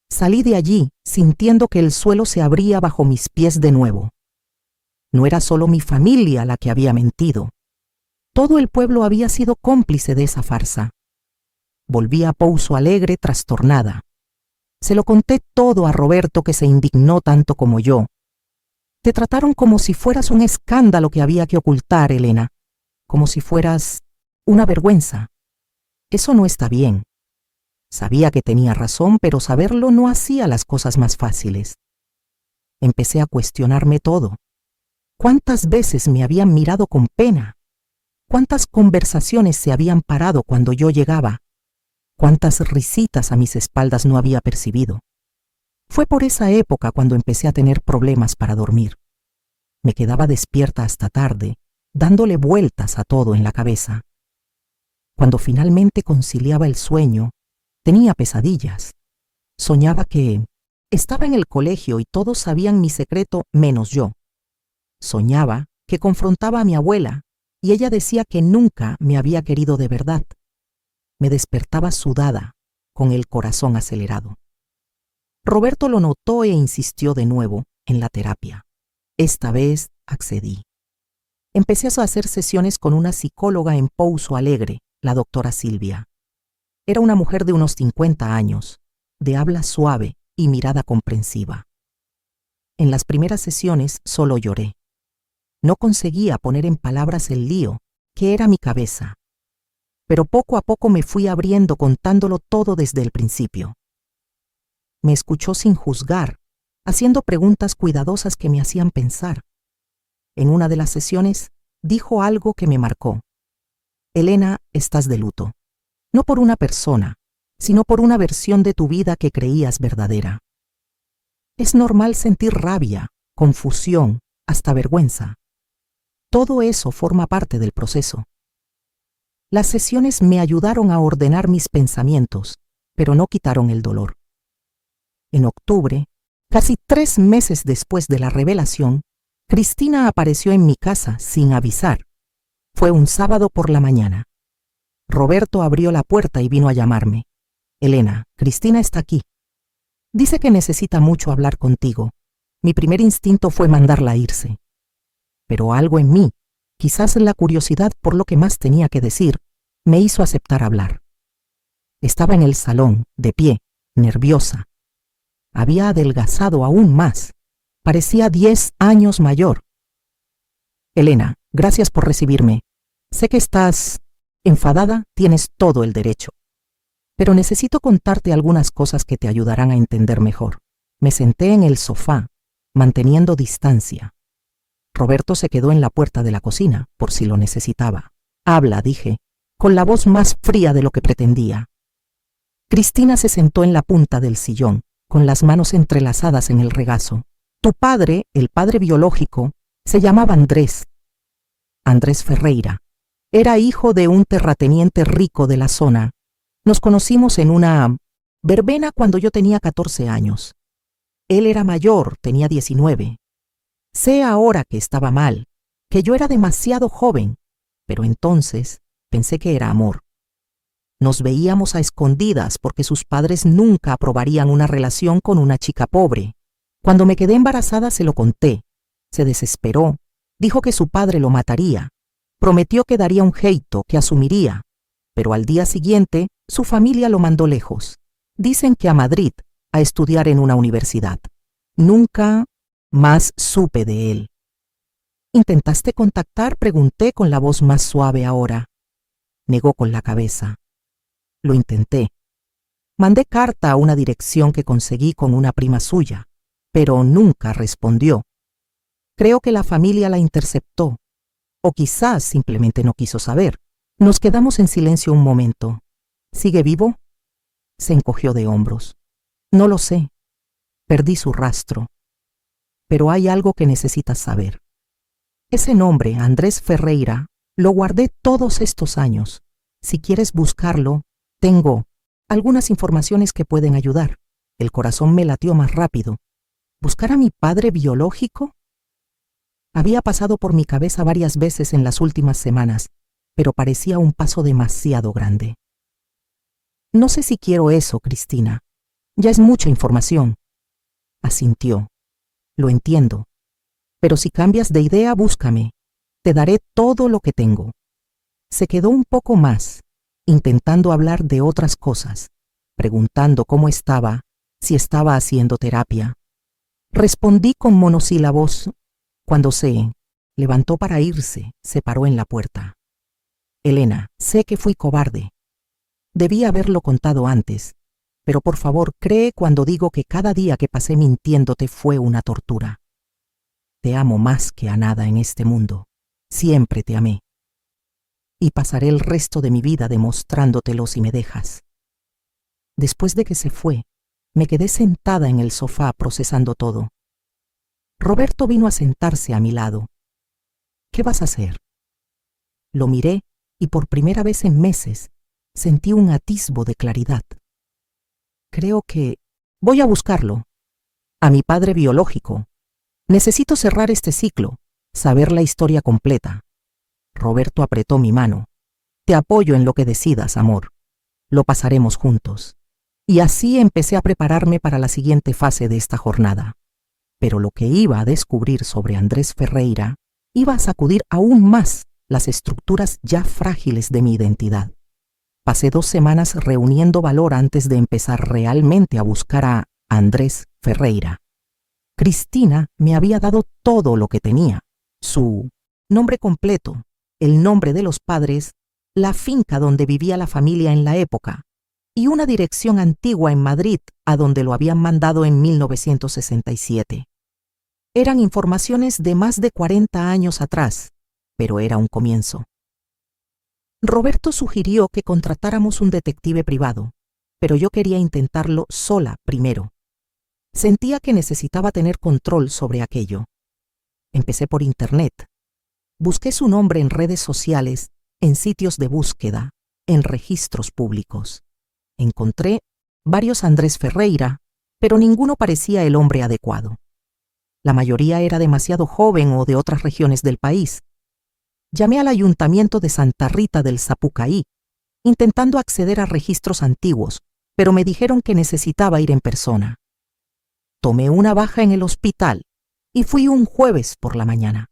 Salí de allí sintiendo que el suelo se abría bajo mis pies de nuevo. No era solo mi familia la que había mentido. Todo el pueblo había sido cómplice de esa farsa. Volví a Pouso Alegre trastornada. Se lo conté todo a Roberto, que se indignó tanto como yo. Te trataron como si fueras un escándalo que había que ocultar, Elena, como si fueras una vergüenza. Eso no está bien. Sabía que tenía razón, pero saberlo no hacía las cosas más fáciles. Empecé a cuestionarme todo. ¿Cuántas veces me habían mirado con pena? ¿Cuántas conversaciones se habían parado cuando yo llegaba? ¿Cuántas risitas a mis espaldas no había percibido? Fue por esa época cuando empecé a tener problemas para dormir. Me quedaba despierta hasta tarde, dándole vueltas a todo en la cabeza. Cuando finalmente conciliaba el sueño, tenía pesadillas. Soñaba que estaba en el colegio y todos sabían mi secreto menos yo. Soñaba que confrontaba a mi abuela y ella decía que nunca me había querido de verdad. Me despertaba sudada, con el corazón acelerado. Roberto lo notó e insistió de nuevo en la terapia. Esta vez accedí. Empecé a hacer sesiones con una psicóloga en Pouso Alegre, la doctora Silvia. Era una mujer de unos 50 años, de habla suave y mirada comprensiva. En las primeras sesiones solo lloré. No conseguía poner en palabras el lío que era mi cabeza. Pero poco a poco me fui abriendo, contándolo todo desde el principio. Me escuchó sin juzgar, haciendo preguntas cuidadosas que me hacían pensar. En una de las sesiones dijo algo que me marcó. Elena, estás de luto. No por una persona, sino por una versión de tu vida que creías verdadera. Es normal sentir rabia, confusión, hasta vergüenza. Todo eso forma parte del proceso. Las sesiones me ayudaron a ordenar mis pensamientos, pero no quitaron el dolor. En octubre, casi 3 meses después de la revelación, Cristina apareció en mi casa sin avisar. Fue un sábado por la mañana. Roberto abrió la puerta y vino a llamarme. Elena, Cristina está aquí. Dice que necesita mucho hablar contigo. Mi primer instinto fue mandarla a irse. Pero algo en mí, quizás la curiosidad por lo que más tenía que decir, me hizo aceptar hablar. Estaba en el salón, de pie, nerviosa. Había adelgazado aún más. Parecía 10 años mayor. Elena, gracias por recibirme. Sé que estás enfadada, tienes todo el derecho. Pero necesito contarte algunas cosas que te ayudarán a entender mejor. Me senté en el sofá, manteniendo distancia. Roberto se quedó en la puerta de la cocina, por si lo necesitaba. Habla, dije, con la voz más fría de lo que pretendía. Cristina se sentó en la punta del sillón, con las manos entrelazadas en el regazo. Tu padre, el padre biológico, se llamaba Andrés. Andrés Ferreira. Era hijo de un terrateniente rico de la zona. Nos conocimos en una verbena cuando yo tenía 14 años. Él era mayor, tenía 19. Sé ahora que estaba mal, que yo era demasiado joven, pero entonces pensé que era amor. Nos veíamos a escondidas porque sus padres nunca aprobarían una relación con una chica pobre. Cuando me quedé embarazada se lo conté. Se desesperó, dijo que su padre lo mataría. Prometió que daría un jeito, que asumiría. Pero al día siguiente, su familia lo mandó lejos. Dicen que a Madrid, a estudiar en una universidad. Nunca más supe de él. ¿Intentaste contactar?, pregunté con la voz más suave ahora. Negó con la cabeza. Lo intenté. Mandé carta a una dirección que conseguí con una prima suya, pero nunca respondió. Creo que la familia la interceptó, o quizás simplemente no quiso saber. Nos quedamos en silencio un momento. ¿Sigue vivo? Se encogió de hombros. No lo sé. Perdí su rastro. Pero hay algo que necesitas saber. Ese nombre, Andrés Ferreira, lo guardé todos estos años. Si quieres buscarlo, tengo algunas informaciones que pueden ayudar. El corazón me latió más rápido. ¿Buscar a mi padre biológico? Había pasado por mi cabeza varias veces en las últimas semanas, pero parecía un paso demasiado grande. No sé si quiero eso, Cristina. Ya es mucha información. Asintió. Lo entiendo. Pero si cambias de idea, búscame. Te daré todo lo que tengo. Se quedó un poco más, intentando hablar de otras cosas, preguntando cómo estaba si estaba haciendo terapia. Respondí con monosílabos. Cuando se levantó para irse, se paró en la puerta. Elena, sé que fui cobarde. Debí haberlo contado antes, pero por favor, cree cuando digo que cada día que pasé mintiéndote fue una tortura. Te amo más que a nada en este mundo. Siempre te amé. Y pasaré el resto de mi vida demostrándotelo si me dejas. Después de que se fue, me quedé sentada en el sofá procesando todo. Roberto vino a sentarse a mi lado. ¿Qué vas a hacer? Lo miré y por primera vez en meses sentí un atisbo de claridad. Creo que voy a buscarlo. A mi padre biológico. Necesito cerrar este ciclo, saber la historia completa. Roberto apretó mi mano. Te apoyo en lo que decidas, amor. Lo pasaremos juntos. Y así empecé a prepararme para la siguiente fase de esta jornada. Pero lo que iba a descubrir sobre Andrés Ferreira iba a sacudir aún más las estructuras ya frágiles de mi identidad. Pasé 2 semanas reuniendo valor antes de empezar realmente a buscar a Andrés Ferreira. Cristina me había dado todo lo que tenía: su nombre completo, el nombre de los padres, la finca donde vivía la familia en la época y una dirección antigua en Madrid a donde lo habían mandado en 1967. Eran informaciones de más de 40 años atrás, pero era un comienzo. Roberto sugirió que contratáramos un detective privado, pero yo quería intentarlo sola primero. Sentía que necesitaba tener control sobre aquello. Empecé por internet. Busqué su nombre en redes sociales, en sitios de búsqueda, en registros públicos. Encontré varios Andrés Ferreira, pero ninguno parecía el hombre adecuado. La mayoría era demasiado joven o de otras regiones del país. Llamé al ayuntamiento de Santa Rita del Zapucaí, intentando acceder a registros antiguos, pero me dijeron que necesitaba ir en persona. Tomé una baja en el hospital y fui un jueves por la mañana.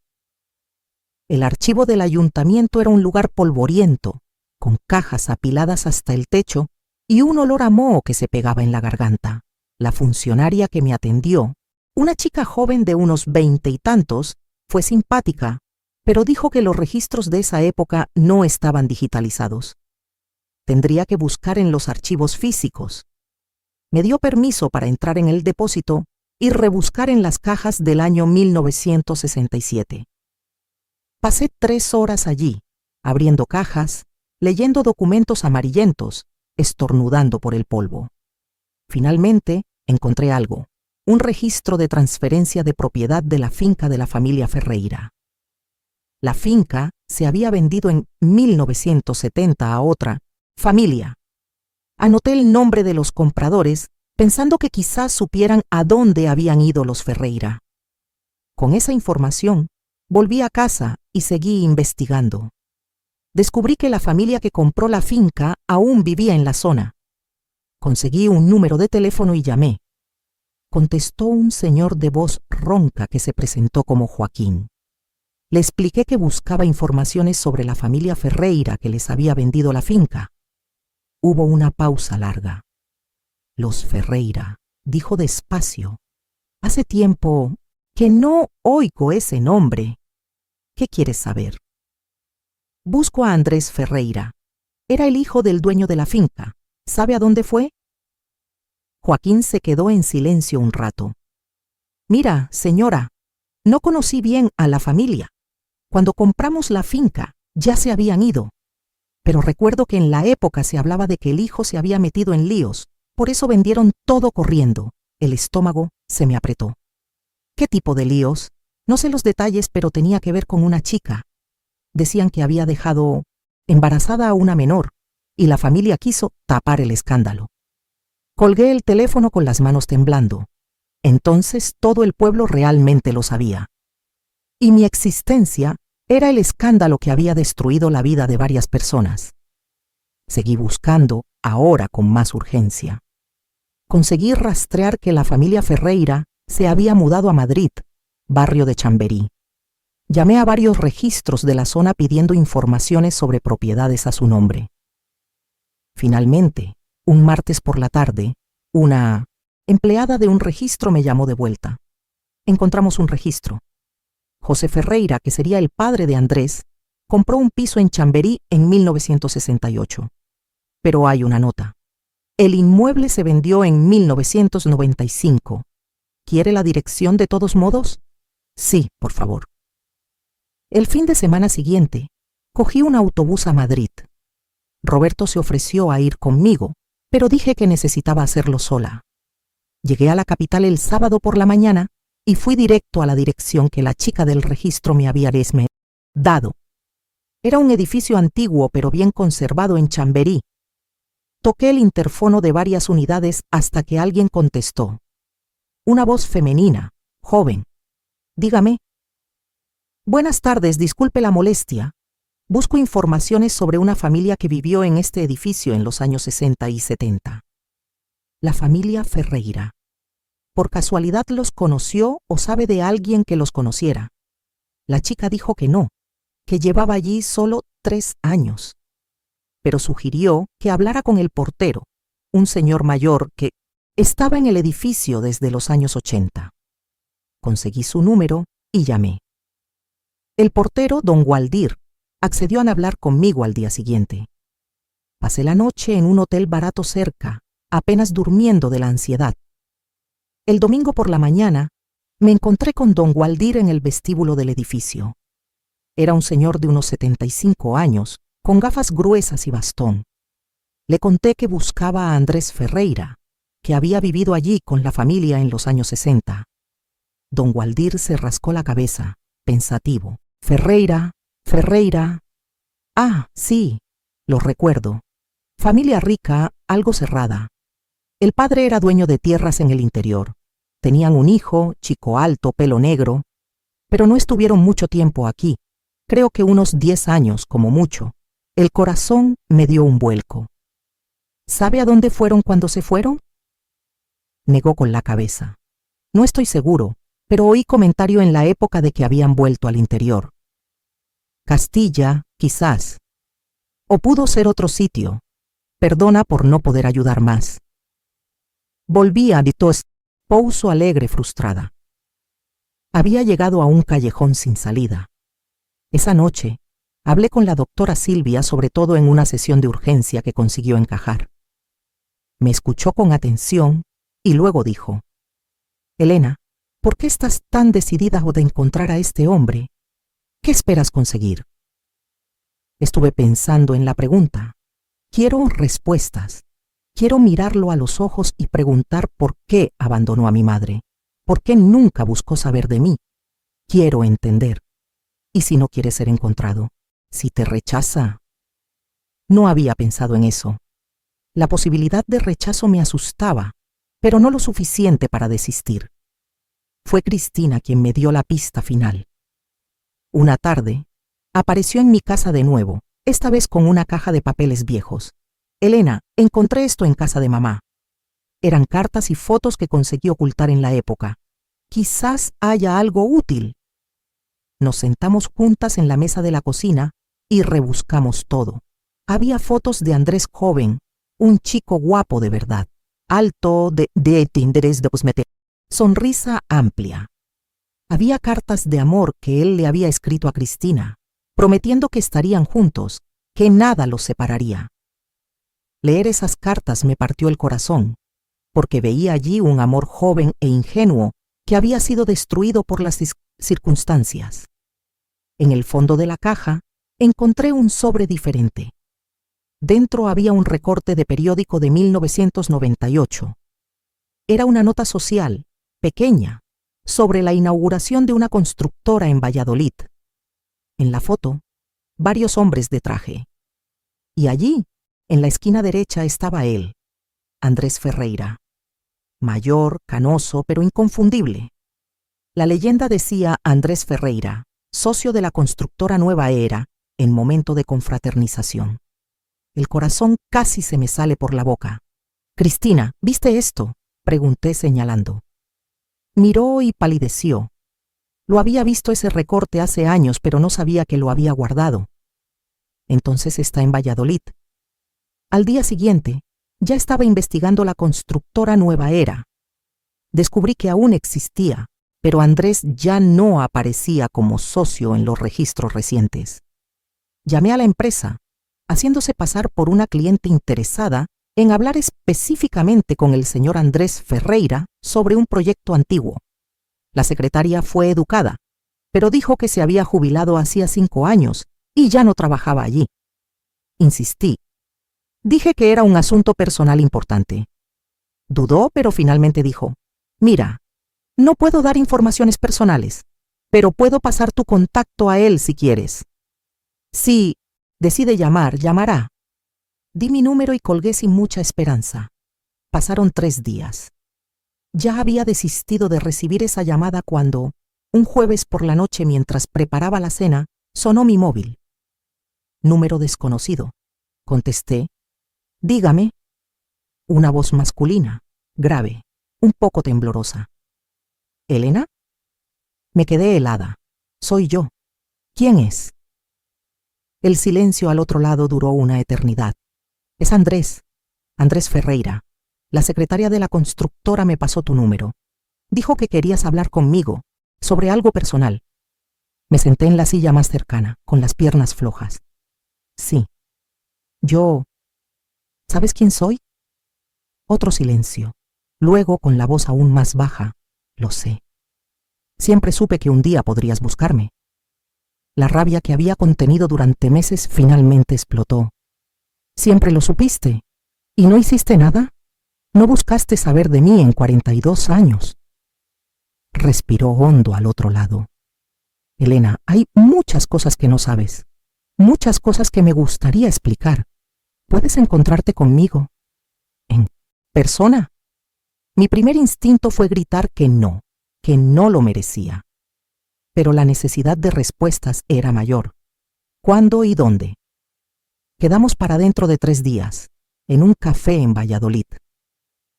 El archivo del ayuntamiento era un lugar polvoriento, con cajas apiladas hasta el techo y un olor a moho que se pegaba en la garganta. La funcionaria que me atendió, una chica joven de unos 20 y tantos, fue simpática, pero dijo que los registros de esa época no estaban digitalizados. Tendría que buscar en los archivos físicos. Me dio permiso para entrar en el depósito y rebuscar en las cajas del año 1967. Pasé 3 horas allí, abriendo cajas, leyendo documentos amarillentos, estornudando por el polvo. Finalmente, encontré algo: un registro de transferencia de propiedad de la finca de la familia Ferreira. La finca se había vendido en 1970 a otra familia. Anoté el nombre de los compradores, pensando que quizás supieran a dónde habían ido los Ferreira. Con esa información, volví a casa y seguí investigando. Descubrí que la familia que compró la finca aún vivía en la zona. Conseguí un número de teléfono y llamé. Contestó un señor de voz ronca que se presentó como Joaquín. Le expliqué que buscaba informaciones sobre la familia Ferreira que les había vendido la finca. Hubo una pausa larga. Los Ferreira, dijo despacio. Hace tiempo que no oigo ese nombre. ¿Qué quieres saber? Busco a Andrés Ferreira. Era el hijo del dueño de la finca. ¿Sabe a dónde fue? Joaquín se quedó en silencio un rato. Mira, señora, no conocí bien a la familia. Cuando compramos la finca, ya se habían ido. Pero recuerdo que en la época se hablaba de que el hijo se había metido en líos, por eso vendieron todo corriendo. El estómago se me apretó. ¿Qué tipo de líos? No sé los detalles, pero tenía que ver con una chica. Decían que había dejado embarazada a una menor, y la familia quiso tapar el escándalo. Colgué el teléfono con las manos temblando. Entonces todo el pueblo realmente lo sabía. Y mi existencia era el escándalo que había destruido la vida de varias personas. Seguí buscando, ahora con más urgencia. Conseguí rastrear que la familia Ferreira se había mudado a Madrid, barrio de Chamberí. Llamé a varios registros de la zona pidiendo informaciones sobre propiedades a su nombre. Finalmente, un martes por la tarde, una empleada de un registro, me llamó de vuelta. Encontramos un registro. José Ferreira, que sería el padre de Andrés, compró un piso en Chamberí en 1968. Pero hay una nota. El inmueble se vendió en 1995. ¿Quiere la dirección de todos modos? Sí, por favor. El fin de semana siguiente, cogí un autobús a Madrid. Roberto se ofreció a ir conmigo, pero dije que necesitaba hacerlo sola. Llegué a la capital el sábado por la mañana y fui directo a la dirección que la chica del registro me había dado. Era un edificio antiguo pero bien conservado en Chamberí. Toqué el interfono de varias unidades hasta que alguien contestó. Una voz femenina, joven. Dígame. Buenas tardes, disculpe la molestia. Busco informaciones sobre una familia que vivió en este edificio en los años 60 y 70. La familia Ferreira. ¿Por casualidad los conoció o sabe de alguien que los conociera? La chica dijo que no, que llevaba allí solo 3 años. Pero sugirió que hablara con el portero, un señor mayor que estaba en el edificio desde los años 80. Conseguí su número y llamé. El portero, don Waldir, accedió a hablar conmigo al día siguiente. Pasé la noche en un hotel barato cerca, apenas durmiendo de la ansiedad. El domingo por la mañana, me encontré con don Waldir en el vestíbulo del edificio. Era un señor de unos 75 años, con gafas gruesas y bastón. Le conté que buscaba a Andrés Ferreira, que había vivido allí con la familia en los años 60. Don Waldir se rascó la cabeza, pensativo. Ferreira. Ah, sí, lo recuerdo. Familia rica, algo cerrada. El padre era dueño de tierras en el interior. Tenían un hijo, chico alto, pelo negro, pero no estuvieron mucho tiempo aquí. Creo que unos 10 años, como mucho. El corazón me dio un vuelco. ¿Sabe a dónde fueron cuando se fueron? Negó con la cabeza. No estoy seguro, pero oí comentario en la época de que habían vuelto al interior. Castilla, quizás. O pudo ser otro sitio. Perdona por no poder ayudar más. Volví a Ditos, Pouso Alegre, frustrada. Había llegado a un callejón sin salida. Esa noche, hablé con la doctora Silvia, sobre todo en una sesión de urgencia que consiguió encajar. Me escuchó con atención y luego dijo: Elena, ¿por qué estás tan decidida de encontrar a este hombre? ¿Qué esperas conseguir? Estuve pensando en la pregunta. Quiero respuestas. Quiero mirarlo a los ojos y preguntar por qué abandonó a mi madre. ¿Por qué nunca buscó saber de mí? Quiero entender. ¿Y si no quiere ser encontrado? ¿Si te rechaza? No había pensado en eso. La posibilidad de rechazo me asustaba, pero no lo suficiente para desistir. Fue Cristina quien me dio la pista final. Una tarde, apareció en mi casa de nuevo, esta vez con una caja de papeles viejos. Elena, encontré esto en casa de mamá. Eran cartas y fotos que conseguí ocultar en la época. Quizás haya algo útil. Nos sentamos juntas en la mesa de la cocina y rebuscamos todo. Había fotos de Andrés joven, un chico guapo de verdad, alto, de interés de cosmete, sonrisa amplia. Había cartas de amor que él le había escrito a Cristina, prometiendo que estarían juntos, que nada los separaría. Leer esas cartas me partió el corazón, porque veía allí un amor joven e ingenuo que había sido destruido por las circunstancias. En el fondo de la caja encontré un sobre diferente. Dentro había un recorte de periódico de 1998. Era una nota social, pequeña, sobre la inauguración de una constructora en Valladolid. En la foto, varios hombres de traje. Y allí, en la esquina derecha, estaba él, Andrés Ferreira. Mayor, canoso, pero inconfundible. La leyenda decía Andrés Ferreira, socio de la constructora Nueva Era, en momento de confraternización. El corazón casi se me sale por la boca. Cristina, ¿viste esto?, pregunté señalando. Miró y palideció. Lo había visto ese recorte hace años, pero no sabía que lo había guardado. Entonces está en Valladolid. Al día siguiente, ya estaba investigando la constructora Nueva Era. Descubrí que aún existía, pero Andrés ya no aparecía como socio en los registros recientes. Llamé a la empresa, haciéndose pasar por una cliente interesada en hablar específicamente con el señor Andrés Ferreira sobre un proyecto antiguo. La secretaria fue educada, pero dijo que se había jubilado hacía 5 años y ya no trabajaba allí. Insistí. Dije que era un asunto personal importante. Dudó, pero finalmente dijo: «Mira, no puedo dar informaciones personales, pero puedo pasar tu contacto a él si quieres. Si decide llamar, llamará». Di mi número y colgué sin mucha esperanza. Pasaron 3 días. Ya había desistido de recibir esa llamada cuando, un jueves por la noche mientras preparaba la cena, sonó mi móvil. Número desconocido. Contesté. «Dígame». Una voz masculina, grave, un poco temblorosa. «¿Elena?» Me quedé helada. «Soy yo. ¿Quién es?» El silencio al otro lado duró una eternidad. «Es Andrés. Andrés Ferreira. La secretaria de la constructora me pasó tu número. Dijo que querías hablar conmigo sobre algo personal». Me senté en la silla más cercana, con las piernas flojas. «Sí. Yo... ¿Sabes quién soy?» Otro silencio. Luego, con la voz aún más baja: «Lo sé. Siempre supe que un día podrías buscarme». La rabia que había contenido durante meses finalmente explotó. «¿Siempre lo supiste? ¿Y no hiciste nada? ¿No buscaste saber de mí en 42 años?» Respiró hondo al otro lado. «Elena, hay muchas cosas que no sabes. Muchas cosas que me gustaría explicar. ¿Puedes encontrarte conmigo en persona?» Mi primer instinto fue gritar que no lo merecía. Pero la necesidad de respuestas era mayor. ¿Cuándo y dónde? Quedamos para dentro de 3 días, en un café en Valladolid.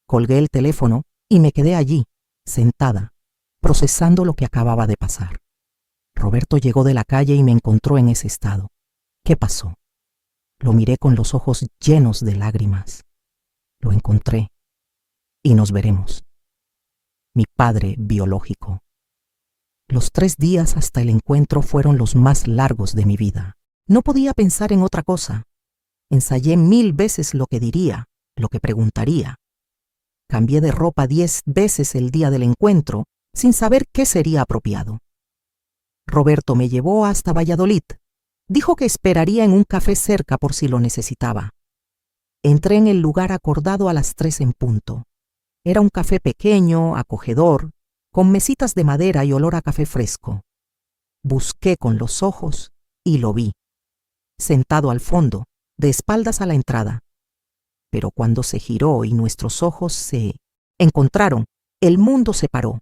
Colgué el teléfono y me quedé allí, sentada, procesando lo que acababa de pasar. Roberto llegó de la calle y me encontró en ese estado. ¿Qué pasó? Lo miré con los ojos llenos de lágrimas. Lo encontré. Y nos veremos. Mi padre biológico. Los 3 días hasta el encuentro fueron los más largos de mi vida. No podía pensar en otra cosa. Ensayé 1000 veces lo que diría, lo que preguntaría. Cambié de ropa 10 veces el día del encuentro, sin saber qué sería apropiado. Roberto me llevó hasta Valladolid. Dijo que esperaría en un café cerca por si lo necesitaba. Entré en el lugar acordado a las 3 en punto. Era un café pequeño, acogedor, con mesitas de madera y olor a café fresco. Busqué con los ojos y lo vi, sentado al fondo, de espaldas a la entrada. Pero cuando se giró y nuestros ojos se encontraron, el mundo se paró.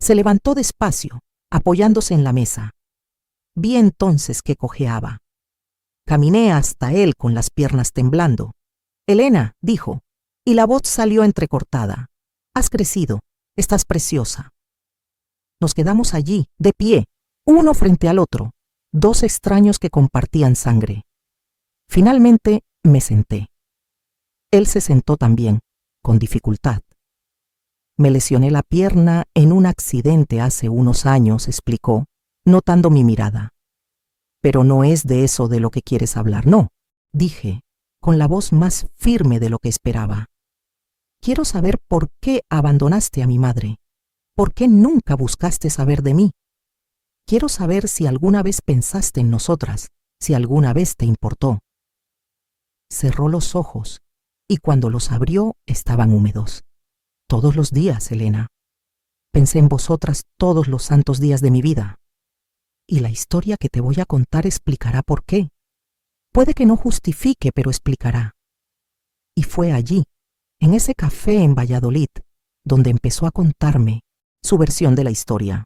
Se levantó despacio, apoyándose en la mesa. Vi entonces que cojeaba. Caminé hasta él con las piernas temblando. «Elena», dijo, y la voz salió entrecortada. «Has crecido, estás preciosa». Nos quedamos allí, de pie, uno frente al otro, 2 extraños que compartían sangre. Finalmente me senté. Él se sentó también, con dificultad. «Me lesioné la pierna en un accidente hace unos años», explicó, notando mi mirada. «Pero no es de eso de lo que quieres hablar, no», dije, con la voz más firme de lo que esperaba. «Quiero saber por qué abandonaste a mi madre. ¿Por qué nunca buscaste saber de mí? Quiero saber si alguna vez pensaste en nosotras, si alguna vez te importó». Cerró los ojos, y cuando los abrió estaban húmedos. «Todos los días, Elena. Pensé en vosotras todos los santos días de mi vida. Y la historia que te voy a contar explicará por qué. Puede que no justifique, pero explicará». Y fue allí, en ese café en Valladolid, donde empezó a contarme su versión de la historia.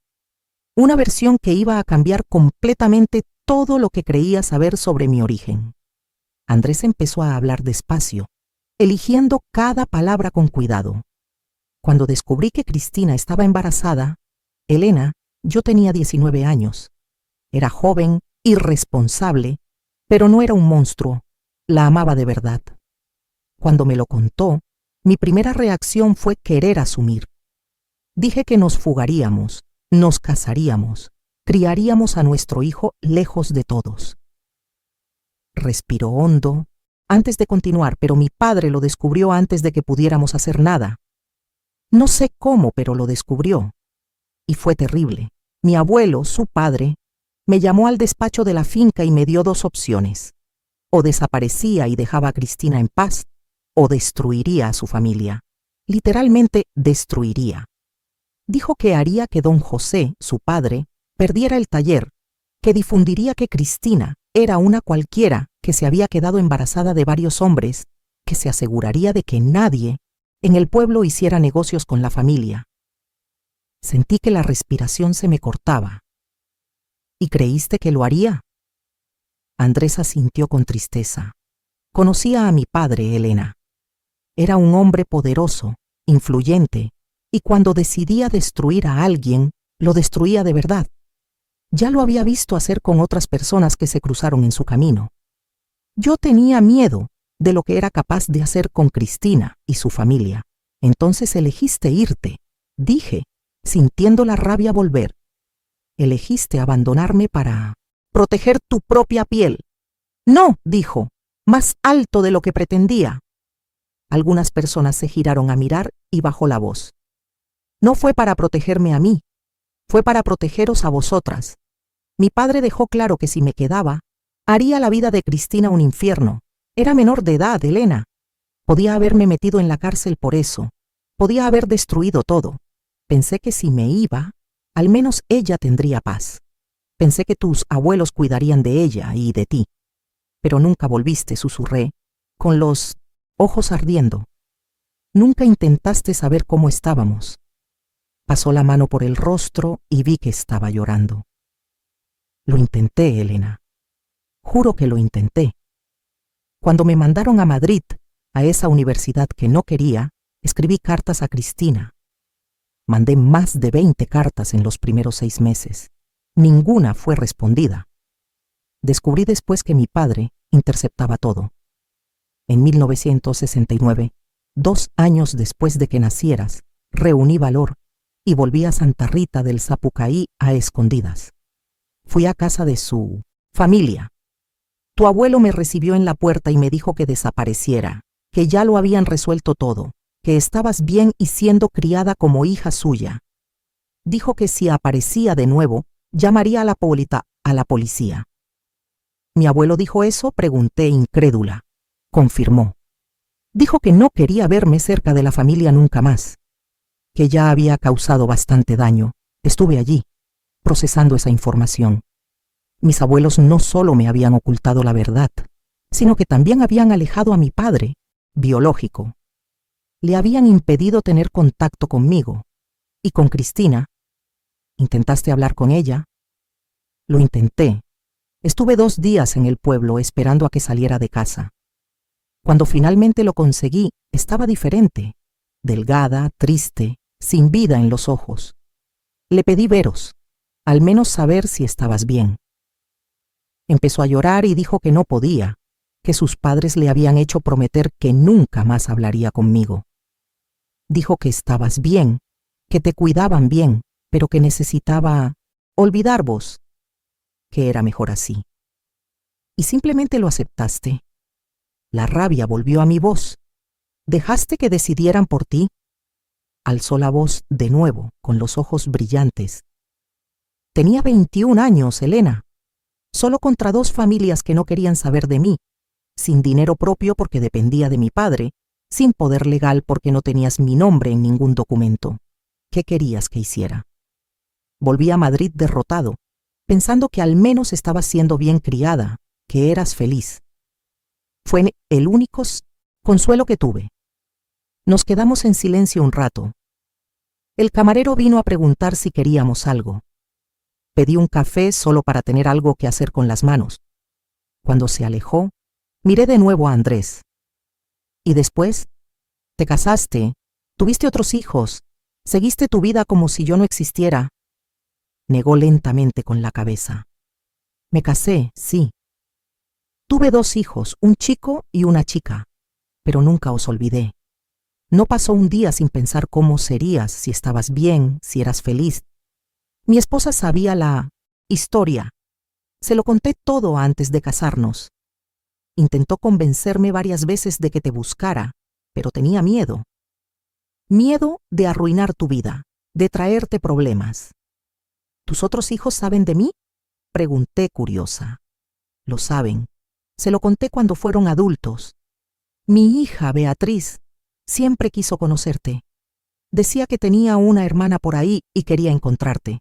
Una versión que iba a cambiar completamente todo lo que creía saber sobre mi origen. Andrés empezó a hablar despacio, eligiendo cada palabra con cuidado. Cuando descubrí que Cristina estaba embarazada, Elena, yo tenía 19 años. Era joven, irresponsable, pero no era un monstruo. La amaba de verdad. Cuando me lo contó, mi primera reacción fue querer asumir. Dije que nos fugaríamos, nos casaríamos, criaríamos a nuestro hijo lejos de todos. Respiró hondo antes de continuar, pero mi padre lo descubrió antes de que pudiéramos hacer nada. No sé cómo, pero lo descubrió. Y fue terrible. Mi abuelo, su padre, me llamó al despacho de la finca y me dio dos opciones. O desaparecía y dejaba a Cristina en paz, o destruiría a su familia. Literalmente destruiría. Dijo que haría que don José, su padre, perdiera el taller, que difundiría que Cristina era una cualquiera que se había quedado embarazada de varios hombres, que se aseguraría de que nadie en el pueblo hiciera negocios con la familia. Sentí que la respiración se me cortaba. ¿Y creíste que lo haría? Andrés asintió con tristeza. Conocía a mi padre, Elena. Era un hombre poderoso, influyente, y cuando decidía destruir a alguien, lo destruía de verdad. Ya lo había visto hacer con otras personas que se cruzaron en su camino. Yo tenía miedo de lo que era capaz de hacer con Cristina y su familia. Entonces elegiste irte, dije, sintiendo la rabia volver. Elegiste abandonarme para proteger tu propia piel. No, dijo, más alto de lo que pretendía. Algunas personas se giraron a mirar y bajó la voz. No fue para protegerme a mí, fue para protegeros a vosotras. Mi padre dejó claro que si me quedaba, haría la vida de Cristina un infierno. Era menor de edad, Elena. Podía haberme metido en la cárcel por eso. Podía haber destruido todo. Pensé que si me iba, al menos ella tendría paz. Pensé que tus abuelos cuidarían de ella y de ti. Pero nunca volviste, susurré, con los ojos ardiendo. Nunca intentaste saber cómo estábamos. Pasó la mano por el rostro y vi que estaba llorando. Lo intenté, Elena. Juro que lo intenté. Cuando me mandaron a Madrid, a esa universidad que no quería, escribí cartas a Cristina. Mandé más de 20 cartas en los primeros 6 meses. Ninguna fue respondida. Descubrí después que mi padre interceptaba todo. En 1969, 2 años después de que nacieras, reuní valor y volví a Santa Rita del Sapucaí a escondidas. Fui a casa de su familia. Tu abuelo me recibió en la puerta y me dijo que desapareciera, que ya lo habían resuelto todo, que estabas bien y siendo criada como hija suya. Dijo que si aparecía de nuevo, llamaría a la policía. ¿Mi abuelo dijo eso?, pregunté incrédula. Confirmó. Dijo que no quería verme cerca de la familia nunca más, que ya había causado bastante daño. Estuve allí, procesando esa información. Mis abuelos no solo me habían ocultado la verdad, sino que también habían alejado a mi padre, biológico. Le habían impedido tener contacto conmigo. Y con Cristina. ¿Intentaste hablar con ella? Lo intenté. Estuve 2 días en el pueblo esperando a que saliera de casa. Cuando finalmente lo conseguí, estaba diferente, delgada, triste, sin vida en los ojos. Le pedí veros, al menos saber si estabas bien. Empezó a llorar y dijo que no podía, que sus padres le habían hecho prometer que nunca más hablaría conmigo. Dijo que estabas bien, que te cuidaban bien, pero que necesitaba olvidar vos, que era mejor así. Y simplemente lo aceptaste. La rabia volvió a mi voz. ¿Dejaste que decidieran por ti? Alzó la voz de nuevo, con los ojos brillantes. Tenía 21 años, Elena. Solo contra 2 familias que no querían saber de mí, sin dinero propio porque dependía de mi padre, sin poder legal porque no tenías mi nombre en ningún documento. ¿Qué querías que hiciera? Volví a Madrid derrotado, pensando que al menos estabas siendo bien criada, que eras feliz. Fue el único consuelo que tuve. Nos quedamos en silencio un rato. El camarero vino a preguntar si queríamos algo. Pedí un café solo para tener algo que hacer con las manos. Cuando se alejó, miré de nuevo a Andrés. ¿Y después? Te casaste, tuviste otros hijos, seguiste tu vida como si yo no existiera. Negó lentamente con la cabeza. Me casé, sí. Tuve 2 hijos, un chico y una chica, pero nunca os olvidé. No pasó un día sin pensar cómo serías, si estabas bien, si eras feliz. Mi esposa sabía la historia. Se lo conté todo antes de casarnos. Intentó convencerme varias veces de que te buscara, pero tenía miedo. Miedo de arruinar tu vida, de traerte problemas. ¿Tus otros hijos saben de mí? Pregunté curiosa. Lo saben. Se lo conté cuando fueron adultos. Mi hija, Beatriz, siempre quiso conocerte. Decía que tenía una hermana por ahí y quería encontrarte.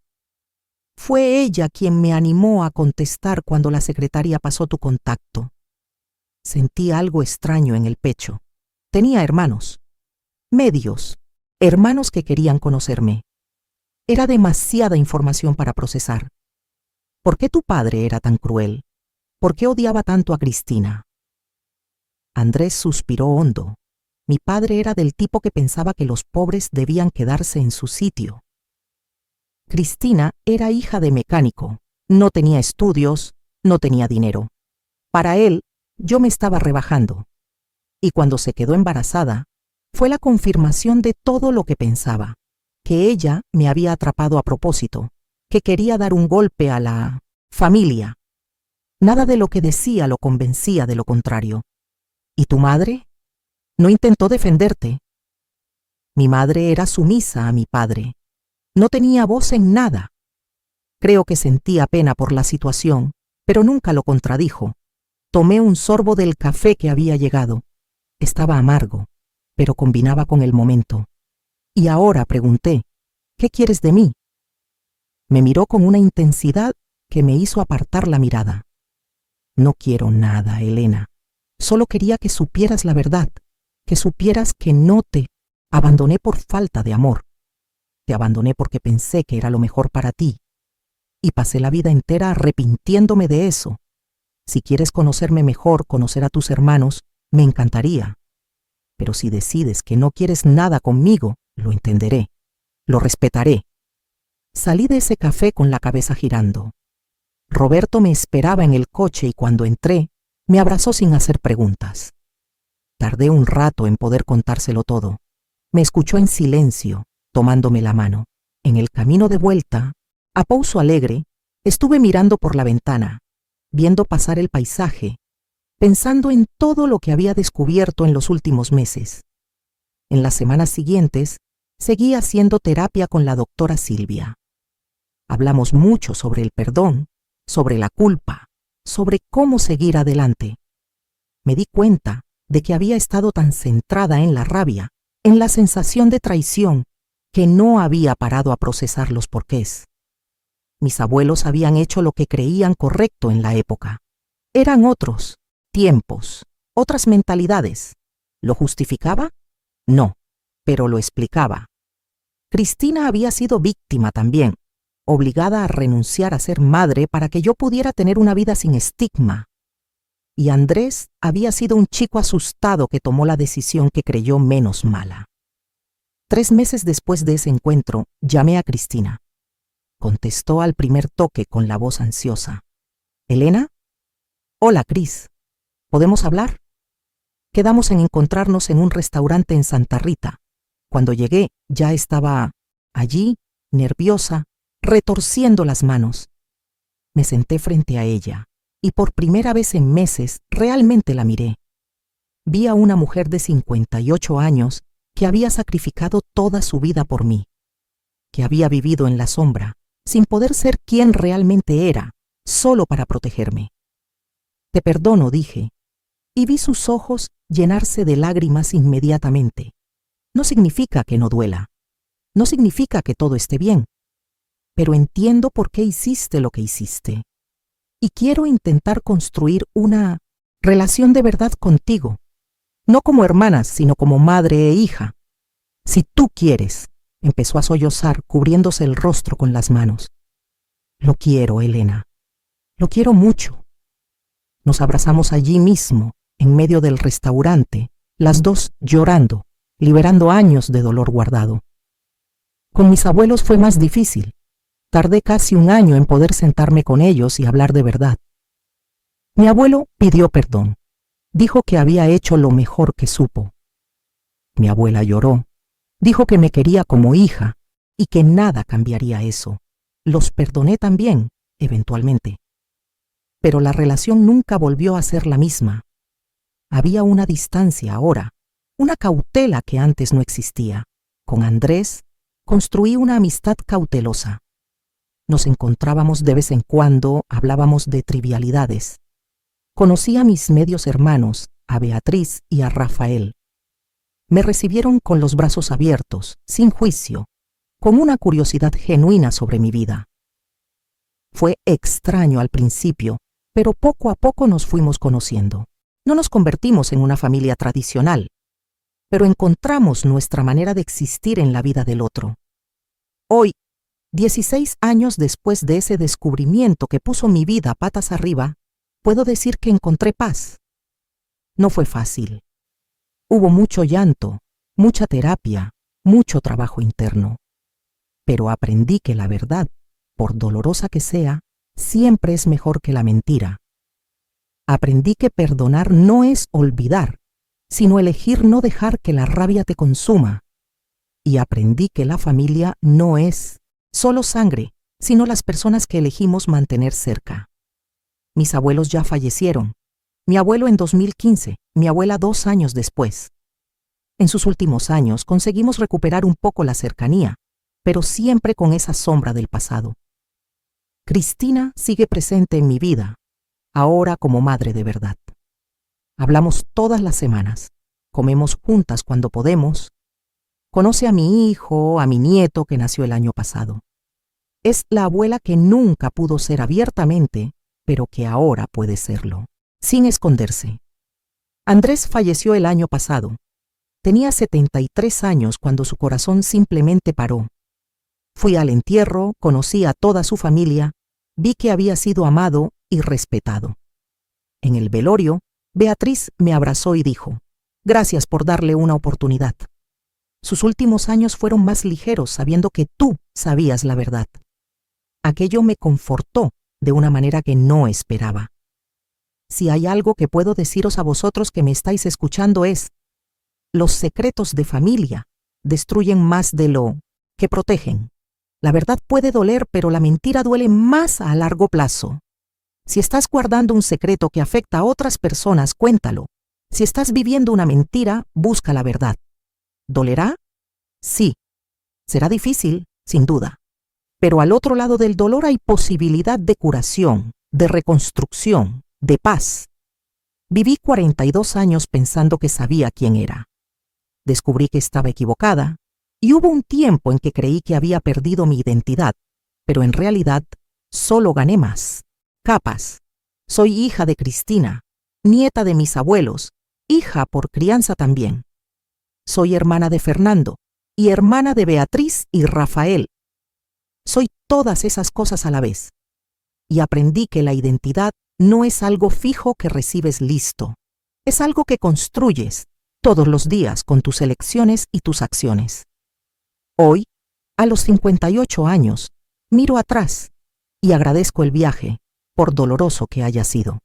Fue ella quien me animó a contestar cuando la secretaria pasó tu contacto. Sentí algo extraño en el pecho. Tenía hermanos. Medios. Hermanos que querían conocerme. Era demasiada información para procesar. ¿Por qué tu padre era tan cruel? ¿Por qué odiaba tanto a Cristina? Andrés suspiró hondo. Mi padre era del tipo que pensaba que los pobres debían quedarse en su sitio. Cristina era hija de mecánico, no tenía estudios, no tenía dinero. Para él, yo me estaba rebajando. Y cuando se quedó embarazada, fue la confirmación de todo lo que pensaba, que ella me había atrapado a propósito, que quería dar un golpe a la familia. Nada de lo que decía lo convencía de lo contrario. ¿Y tu madre? No intentó defenderte. Mi madre era sumisa a mi padre. No tenía voz en nada. Creo que sentía pena por la situación, pero nunca lo contradijo. Tomé un sorbo del café que había llegado. Estaba amargo, pero combinaba con el momento. Y ahora pregunté, ¿qué quieres de mí? Me miró con una intensidad que me hizo apartar la mirada. No quiero nada, Elena. Solo quería que supieras la verdad, que supieras que no te abandoné por falta de amor. Te abandoné porque pensé que era lo mejor para ti. Y pasé la vida entera arrepintiéndome de eso. Si quieres conocerme mejor, conocer a tus hermanos, me encantaría. Pero si decides que no quieres nada conmigo, lo entenderé, lo respetaré. Salí de ese café con la cabeza girando. Roberto me esperaba en el coche y cuando entré, me abrazó sin hacer preguntas. Tardé un rato en poder contárselo todo. Me escuchó en silencio, tomándome la mano. En el camino de vuelta, a Pouso Alegre, estuve mirando por la ventana, viendo pasar el paisaje, pensando en todo lo que había descubierto en los últimos meses. En las semanas siguientes, seguí haciendo terapia con la doctora Silvia. Hablamos mucho sobre el perdón, sobre la culpa, sobre cómo seguir adelante. Me di cuenta de que había estado tan centrada en la rabia, en la sensación de traición, que no había parado a procesar los porqués. Mis abuelos habían hecho lo que creían correcto en la época. Eran otros tiempos, otras mentalidades. ¿Lo justificaba? No, pero lo explicaba. Cristina había sido víctima también, obligada a renunciar a ser madre para que yo pudiera tener una vida sin estigma. Y Andrés había sido un chico asustado que tomó la decisión que creyó menos mala. 3 meses después de ese encuentro, llamé a Cristina. Contestó al primer toque con la voz ansiosa. ¿Elena? Hola, Cris. ¿Podemos hablar? Quedamos en encontrarnos en un restaurante en Santa Rita. Cuando llegué, ya estaba allí, nerviosa, retorciendo las manos. Me senté frente a ella y por primera vez en meses realmente la miré. Vi a una mujer de 58 años que había sacrificado toda su vida por mí, que había vivido en la sombra, sin poder ser quien realmente era, solo para protegerme. Te perdono, dije, y vi sus ojos llenarse de lágrimas inmediatamente. No significa que no duela, no significa que todo esté bien, pero entiendo por qué hiciste lo que hiciste. Y quiero intentar construir una relación de verdad contigo, no como hermanas, sino como madre e hija. Si tú quieres, empezó a sollozar, cubriéndose el rostro con las manos. Lo quiero, Elena. Lo quiero mucho. Nos abrazamos allí mismo, en medio del restaurante, las dos llorando, liberando años de dolor guardado. Con mis abuelos fue más difícil. Tardé casi 1 año en poder sentarme con ellos y hablar de verdad. Mi abuelo pidió perdón. Dijo que había hecho lo mejor que supo. Mi abuela lloró. Dijo que me quería como hija y que nada cambiaría eso. Los perdoné también, eventualmente. Pero la relación nunca volvió a ser la misma. Había una distancia ahora, una cautela que antes no existía. Con Andrés construí una amistad cautelosa. Nos encontrábamos de vez en cuando, hablábamos de trivialidades. Conocí a mis medios hermanos, a Beatriz y a Rafael. Me recibieron con los brazos abiertos, sin juicio, con una curiosidad genuina sobre mi vida. Fue extraño al principio, pero poco a poco nos fuimos conociendo. No nos convertimos en una familia tradicional, pero encontramos nuestra manera de existir en la vida del otro. Hoy, 16 años después de ese descubrimiento que puso mi vida patas arriba, puedo decir que encontré paz. No fue fácil. Hubo mucho llanto, mucha terapia, mucho trabajo interno. Pero aprendí que la verdad, por dolorosa que sea, siempre es mejor que la mentira. Aprendí que perdonar no es olvidar, sino elegir no dejar que la rabia te consuma. Y aprendí que la familia no es solo sangre, sino las personas que elegimos mantener cerca. Mis abuelos ya fallecieron. Mi abuelo en 2015, mi abuela 2 años después. En sus últimos años conseguimos recuperar un poco la cercanía, pero siempre con esa sombra del pasado. Cristina sigue presente en mi vida, ahora como madre de verdad. Hablamos todas las semanas, comemos juntas cuando podemos. Conoce a mi hijo, a mi nieto que nació el año pasado. Es la abuela que nunca pudo ser abiertamente, pero que ahora puede serlo, sin esconderse. Andrés falleció el año pasado. Tenía 73 años cuando su corazón simplemente paró. Fui al entierro, conocí a toda su familia, vi que había sido amado y respetado. En el velorio, Beatriz me abrazó y dijo, «Gracias por darle una oportunidad». Sus últimos años fueron más ligeros sabiendo que tú sabías la verdad. Aquello me confortó de una manera que no esperaba. Si hay algo que puedo deciros a vosotros que me estáis escuchando es, los secretos de familia destruyen más de lo que protegen. La verdad puede doler, pero la mentira duele más a largo plazo. Si estás guardando un secreto que afecta a otras personas, cuéntalo. Si estás viviendo una mentira, busca la verdad. ¿Dolerá? Sí. Será difícil, sin duda. Pero al otro lado del dolor hay posibilidad de curación, de reconstrucción, de paz. Viví 42 años pensando que sabía quién era. Descubrí que estaba equivocada, y hubo un tiempo en que creí que había perdido mi identidad, pero en realidad solo gané más. Capas. Soy hija de Cristina, nieta de mis abuelos, hija por crianza también. Soy hermana de Fernando y hermana de Beatriz y Rafael. Soy todas esas cosas a la vez. Y aprendí que la identidad no es algo fijo que recibes listo. Es algo que construyes todos los días con tus elecciones y tus acciones. Hoy, a los 58 años, miro atrás y agradezco el viaje, por doloroso que haya sido.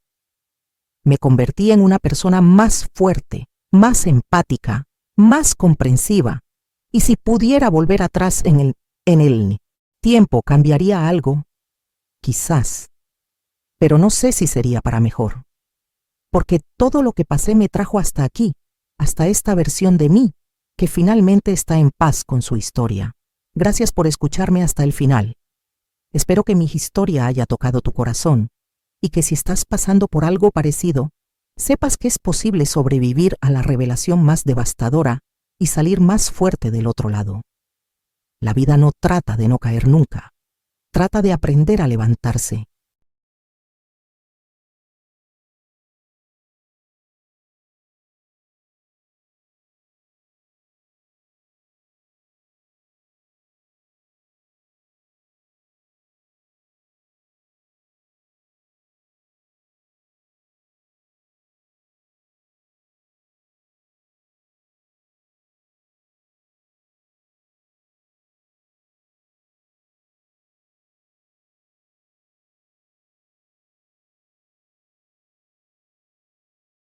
Me convertí en una persona más fuerte, más empática, más comprensiva, y si pudiera volver atrás en el tiempo, ¿cambiaría algo? Quizás, pero no sé si sería para mejor, porque todo lo que pasé me trajo hasta aquí, hasta esta versión de mí, que finalmente está en paz con su historia. Gracias por escucharme hasta el final. Espero que mi historia haya tocado tu corazón y que si estás pasando por algo parecido, sepas que es posible sobrevivir a la revelación más devastadora y salir más fuerte del otro lado. La vida no trata de no caer nunca, trata de aprender a levantarse